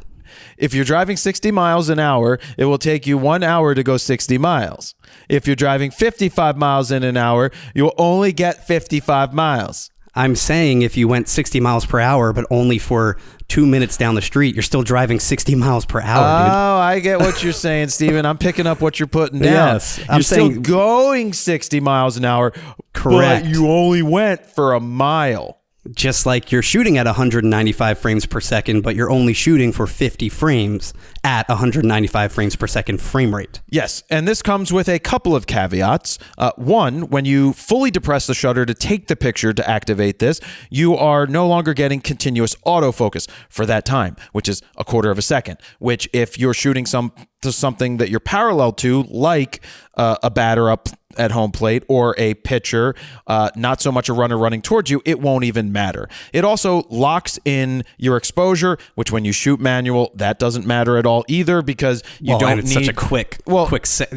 If you're driving 60 miles an hour, it will take you 1 hour to go 60 miles. If you're driving 55 miles in an hour, you'll only get 55 miles. I'm saying if you went 60 miles per hour, but only for 2 minutes down the street, you're still driving 60 miles per hour, dude. Oh, I get what you're saying, Steven. I'm picking up what you're putting down. Yes. You're still going 60 miles an hour. Correct. But you only went for a mile. Just like you're shooting at 195 frames per second, but you're only shooting for 50 frames at 195 frames per second frame rate. Yes, and this comes with a couple of caveats. One, when you fully depress the shutter to take the picture to activate this, you are no longer getting continuous autofocus for that time, which is a quarter of a second, which if you're shooting something that you're parallel to, like a batter up at home plate or a pitcher, not so much a runner running towards you, it won't even matter. It also locks in your exposure, which when you shoot manual, that doesn't matter at all either, because you don't it's need such a quick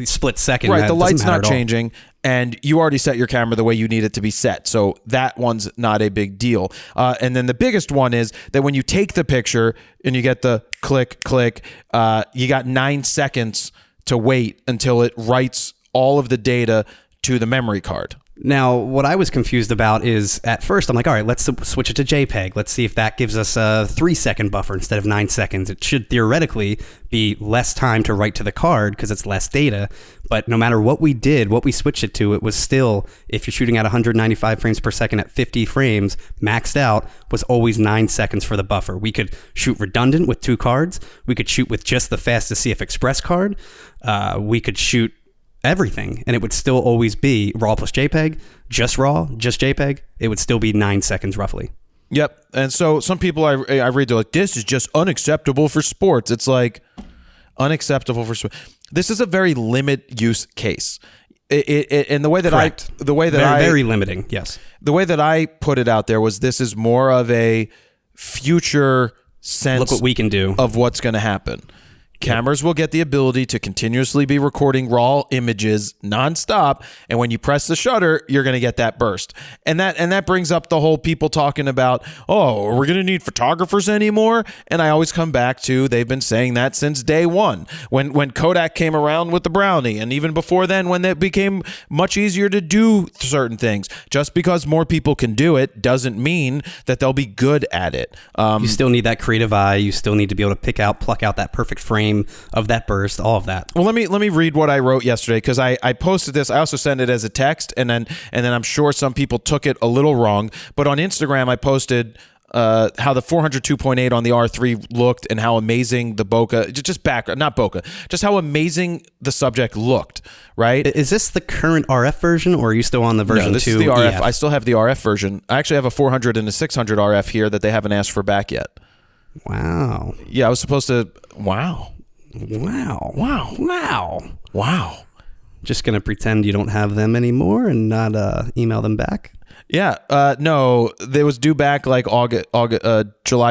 split second. Right, the light's not changing, and you already set your camera the way you need it to be set, so that one's not a big deal. And then the biggest one is that when you take the picture and you get the click, you got 9 seconds to wait until it writes all of the data to the memory card. Now, what I was confused about is, at first, I'm like, all right, let's switch it to JPEG. Let's see if that gives us a 3-second buffer instead of 9 seconds. It should theoretically be less time to write to the card because it's less data. But no matter what we did, what we switched it to, it was still, if you're shooting at 195 frames per second at 50 frames, maxed out, was always 9 seconds for the buffer. We could shoot redundant with 2 cards. We could shoot with just the fastest CF Express card. We could shoot everything, and it would still always be RAW plus JPEG, just RAW, just JPEG. It would still be 9 seconds roughly. Yep. And so some people I read, they're like, this is just unacceptable for sports. It's like, unacceptable for sports. This is a very limited use case. And the way that Correct. Very limiting. Yes. The way that I put it out there was, this is more of a future sense. Look what we can do of what's going to happen. Cameras will get the ability to continuously be recording raw images nonstop, and when you press the shutter, you're going to get that burst. And that brings up the whole people talking about, oh, are we going to need photographers anymore? And I always come back to they've been saying that since day one, when Kodak came around with the Brownie, and even before then when it became much easier to do certain things. Just because more people can do it doesn't mean that they'll be good at it. You still need that creative eye. You still need to be able to pluck out that perfect frame of that burst, all of that. Well, let me read what I wrote yesterday, because I posted this. I also sent it as a text, and then I'm sure some people took it a little wrong. But on Instagram, I posted how the 402.8 on the R3 looked, and how amazing the bokeh, just how amazing the subject looked. Right? Is this the current RF version, or are you still on the version 2? No, this is the RF. EF? I still have the RF version. I actually have a 400 and a 600 RF here that they haven't asked for back yet. Wow. Yeah, I was supposed to. Wow. Just going to pretend you don't have them anymore and not email them back? Yeah. No, they was due back like July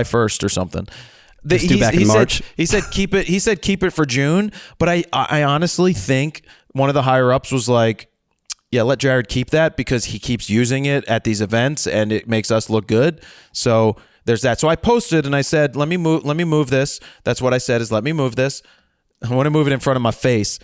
1st or something. Due back in March. He said keep it for June, but I honestly think one of the higher ups was like, yeah, let Jared keep that because he keeps using it at these events and it makes us look good. So there's that. So I posted and I said, let me move this. That's what I said, is let me move this. I want to move it in front of my face.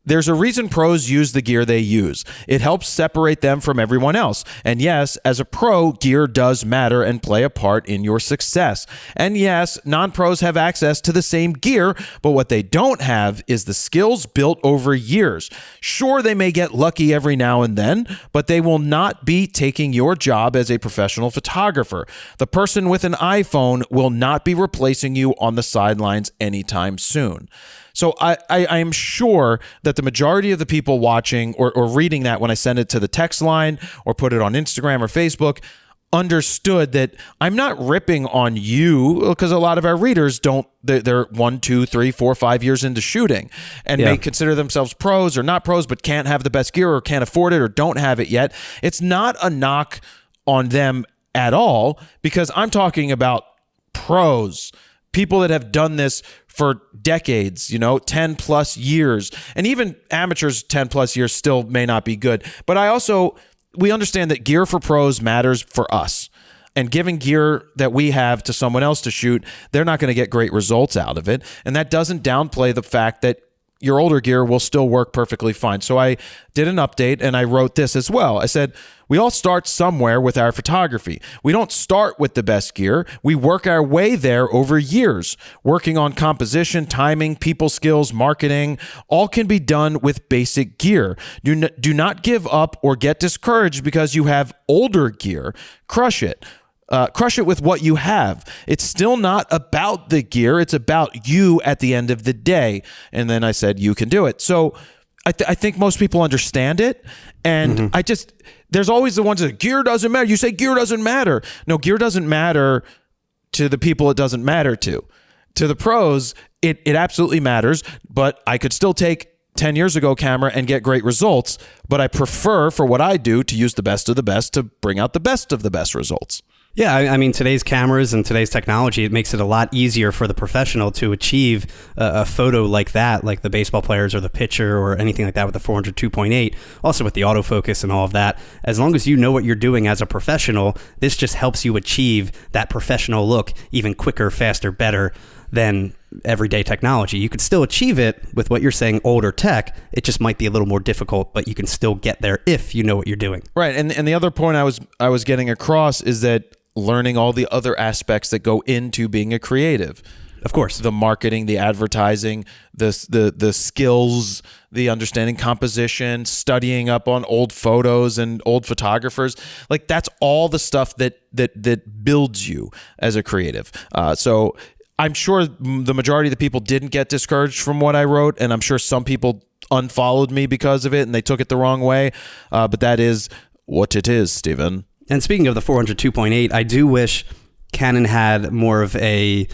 There's a reason pros use the gear they use. It helps separate them from everyone else. And yes, as a pro, gear does matter and play a part in your success. And yes, non-pros have access to the same gear, but what they don't have is the skills built over years. Sure, they may get lucky every now and then, but they will not be taking your job as a professional photographer. The person with an iPhone will not be replacing you on the sidelines anytime soon. So I am sure that the majority of the people watching or reading that when I send it to the text line or put it on Instagram or Facebook understood that I'm not ripping on you, because a lot of our readers they're 1, 2, 3, 4, 5 years into shooting and may consider themselves pros or not pros, but can't have the best gear or can't afford it or don't have it yet. It's not a knock on them at all, because I'm talking about pros, people that have done this for decades, 10 plus years, and even amateurs 10 plus years still may not be good. But we understand that gear for pros matters for us, and giving gear that we have to someone else to shoot, they're not going to get great results out of it. And that doesn't downplay the fact that your older gear will still work perfectly fine. So I did an update and I wrote this as well. I said, we all start somewhere with our photography. We don't start with the best gear. We work our way there over years, working on composition, timing, people skills, marketing. All can be done with basic gear. Do not give up or get discouraged because you have older gear. Crush it. Crush it with what you have. It's still not about the gear. It's about you at the end of the day. And then I said, you can do it. So I think most people understand it. And there's always the ones that gear doesn't matter. You say gear doesn't matter. No, gear doesn't matter to the people it doesn't matter to. To the pros, it absolutely matters, but I could still take 10 years ago camera and get great results, but I prefer for what I do to use the best of the best to bring out the best of the best results. Yeah, I mean, today's cameras and today's technology, it makes it a lot easier for the professional to achieve a photo like that, like the baseball players or the pitcher or anything like that with the 402.8, also with the autofocus and all of that. As long as you know what you're doing as a professional, this just helps you achieve that professional look even quicker, faster, better than everyday technology. You could still achieve it with what you're saying, older tech. It just might be a little more difficult, but you can still get there if you know what you're doing. Right, and the other point I was getting across is that learning all the other aspects that go into being a creative. Of course. The marketing, the advertising, the skills, the understanding composition, studying up on old photos and old photographers. Like, that's all the stuff that builds you as a creative. So I'm sure the majority of the people didn't get discouraged from what I wrote, and I'm sure some people unfollowed me because of it and they took it the wrong way. But that is what it is, Stephen. And speaking of the 402.8, I do wish Canon had more of a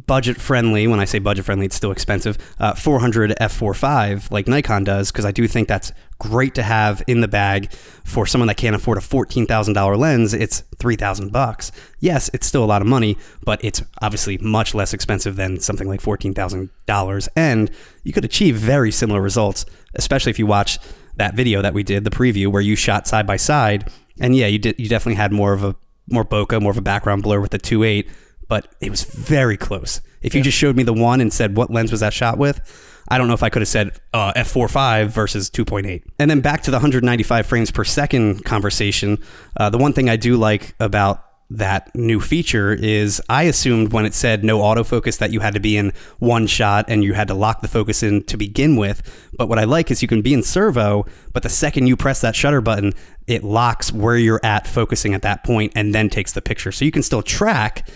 budget-friendly, when I say budget-friendly, it's still expensive, 400 f4.5 like Nikon does, because I do think that's great to have in the bag for someone that can't afford a $14,000 lens. It's $3,000. Yes, it's still a lot of money, but it's obviously much less expensive than something like $14,000, and you could achieve very similar results, especially if you watch that video that we did, the preview, where you shot side by side, and yeah, you definitely had more bokeh, more of a background blur with the 2.8, but it was very close. If you just showed me the one and said what lens was that shot with, I don't know if I could have said f4.5 versus 2.8. And then back to the 195 frames per second conversation, the one thing I do like about that new feature is I assumed when it said no autofocus that you had to be in one shot and you had to lock the focus in to begin with. But what I like is you can be in servo, but the second you press that shutter button, it locks where you're at focusing at that point and then takes the picture. So you can still track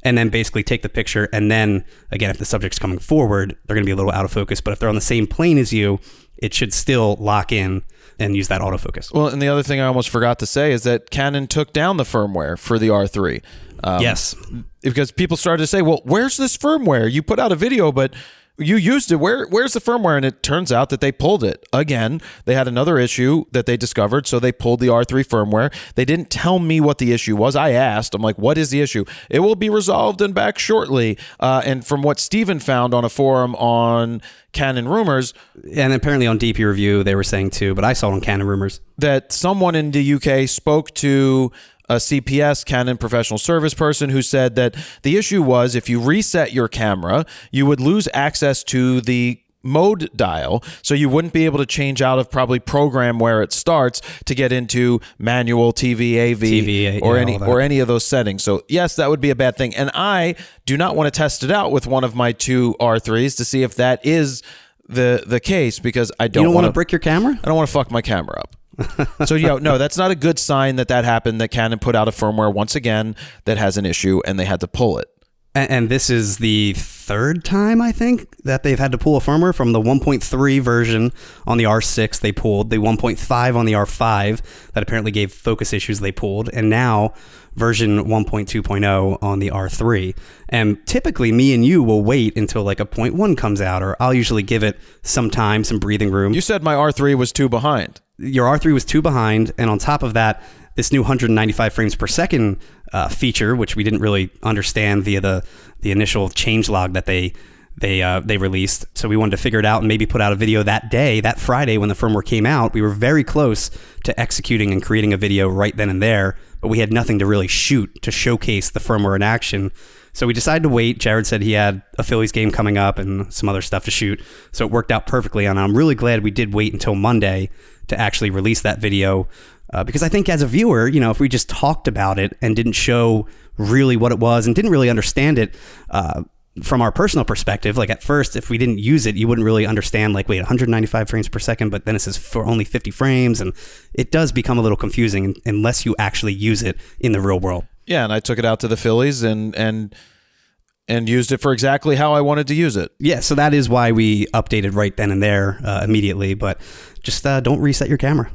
and then basically take the picture. And then again, if the subject's coming forward, they're going to be a little out of focus. But if they're on the same plane as you, it should still lock in and use that autofocus. Well, and the other thing I almost forgot to say is that Canon took down the firmware for the R3. Yes. Because people started to say, well, where's this firmware? You put out a video, but you used it. Where's the firmware? And it turns out that they pulled it. Again, they had another issue that they discovered, so they pulled the R3 firmware. They didn't tell me what the issue was. I asked. I'm like, what is the issue? It will be resolved and back shortly. And from what Steven found on a forum on Canon Rumors, and apparently on DP Review, they were saying too, but I saw it on Canon Rumors, that someone in the UK spoke to a CPS, Canon professional service person, who said that the issue was if you reset your camera, you would lose access to the mode dial, so you wouldn't be able to change out of probably program where it starts to get into manual, TV, AV, or any of those settings. So yes, that would be a bad thing. And I do not want to test it out with one of my two R3s to see if that is the case, because I don't want to brick your camera? I don't want to fuck my camera up. So no, that's not a good sign that happened, that Canon put out a firmware once again that has an issue and they had to pull it. And this is the third time, I think, that they've had to pull a firmware. From the 1.3 version on the R6 they pulled, the 1.5 on the R5 that apparently gave focus issues they pulled, and now version 1.2.0 on the R3. And typically me and you will wait until like a 0.1 comes out, or I'll usually give it some time, some breathing room. You said my R3 was 2 behind. Your R3 was 2 behind, and on top of that, this new 195 frames per second feature, which we didn't really understand via the initial changelog that they released. So we wanted to figure it out and maybe put out a video that day, that Friday when the firmware came out. We were very close to executing and creating a video right then and there, but we had nothing to really shoot to showcase the firmware in action. So we decided to wait. Jared said he had a Phillies game coming up and some other stuff to shoot. So it worked out perfectly. And I'm really glad we did wait until Monday to actually release that video. Because I think as a viewer, if we just talked about it and didn't show really what it was and didn't really understand it from our personal perspective, like at first, if we didn't use it, you wouldn't really understand, like, wait, 195 frames per second, but then it says for only 50 frames. And it does become a little confusing unless you actually use it in the real world. Yeah, and I took it out to the Phillies and used it for exactly how I wanted to use it. Yeah, so that is why we updated right then and there immediately, but just don't reset your camera.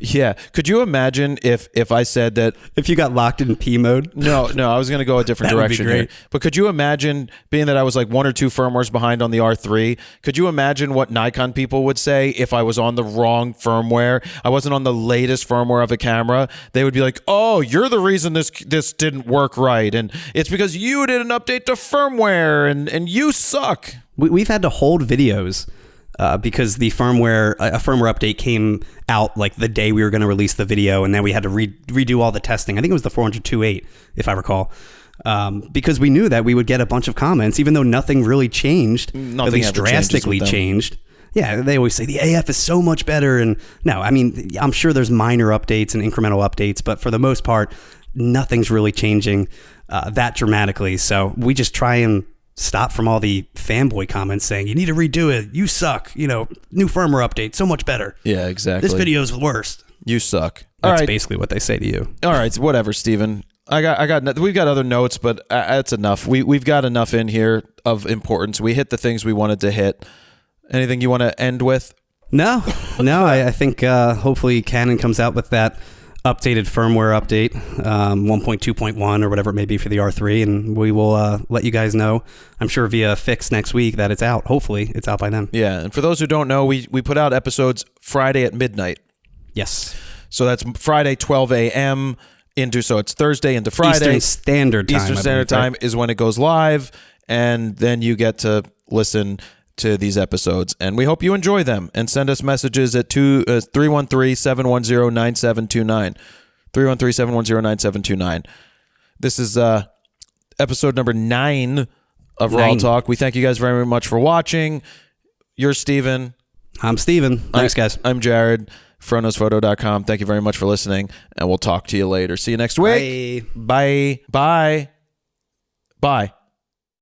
Yeah. Could you imagine if I said that... If you got locked in P mode? No, I was going to go a different direction here. But could you imagine, being that I was like 1 or 2 firmwares behind on the R3, could you imagine what Nikon people would say if I was on the wrong firmware? I wasn't on the latest firmware of a camera. They would be like, oh, you're the reason this didn't work right. And it's because you didn't update the firmware and you suck. We've had to hold videos because a firmware update came out like the day we were going to release the video, and then we had to redo all the testing. I think it was the 402.8, if I recall, because we knew that we would get a bunch of comments, even though nothing really changed, at least drastically changed. Yeah, they always say the AF is so much better, and no, I mean, I'm sure there's minor updates and incremental updates, but for the most part, nothing's really changing that dramatically. So we just try and stop from all the fanboy comments saying you need to redo it, you suck, new firmware update, so much better. Yeah, exactly. This video is the worst. You suck. That's basically what they say to you. All right, whatever, Steven. We've got other notes, but that's enough. We've got enough in here of importance. We hit the things we wanted to hit. Anything you want to end with? No. I think hopefully Canon comes out with that updated firmware update, 1.2.1 or whatever it may be for the R3, and we will let you guys know, I'm sure via Fix next week, that it's out. Hopefully it's out by then. Yeah, and for those who don't know, we put out episodes Friday at midnight. Yes. So that's Friday 12 a.m. so it's Thursday into Friday. Eastern Standard Time. Eastern Standard Time is when it goes live, and then you get to listen to these episodes, and we hope you enjoy them, and send us messages at 313-710-9729. 313-710-9729. This is episode number 9 of RAWtalk. We thank you guys very much for watching. You're Steven. I'm Steven. Thanks, guys. I'm Jared. FronosPhoto.com. Thank you very much for listening, and we'll talk to you later. See you next week. Bye. Bye. Bye. Bye.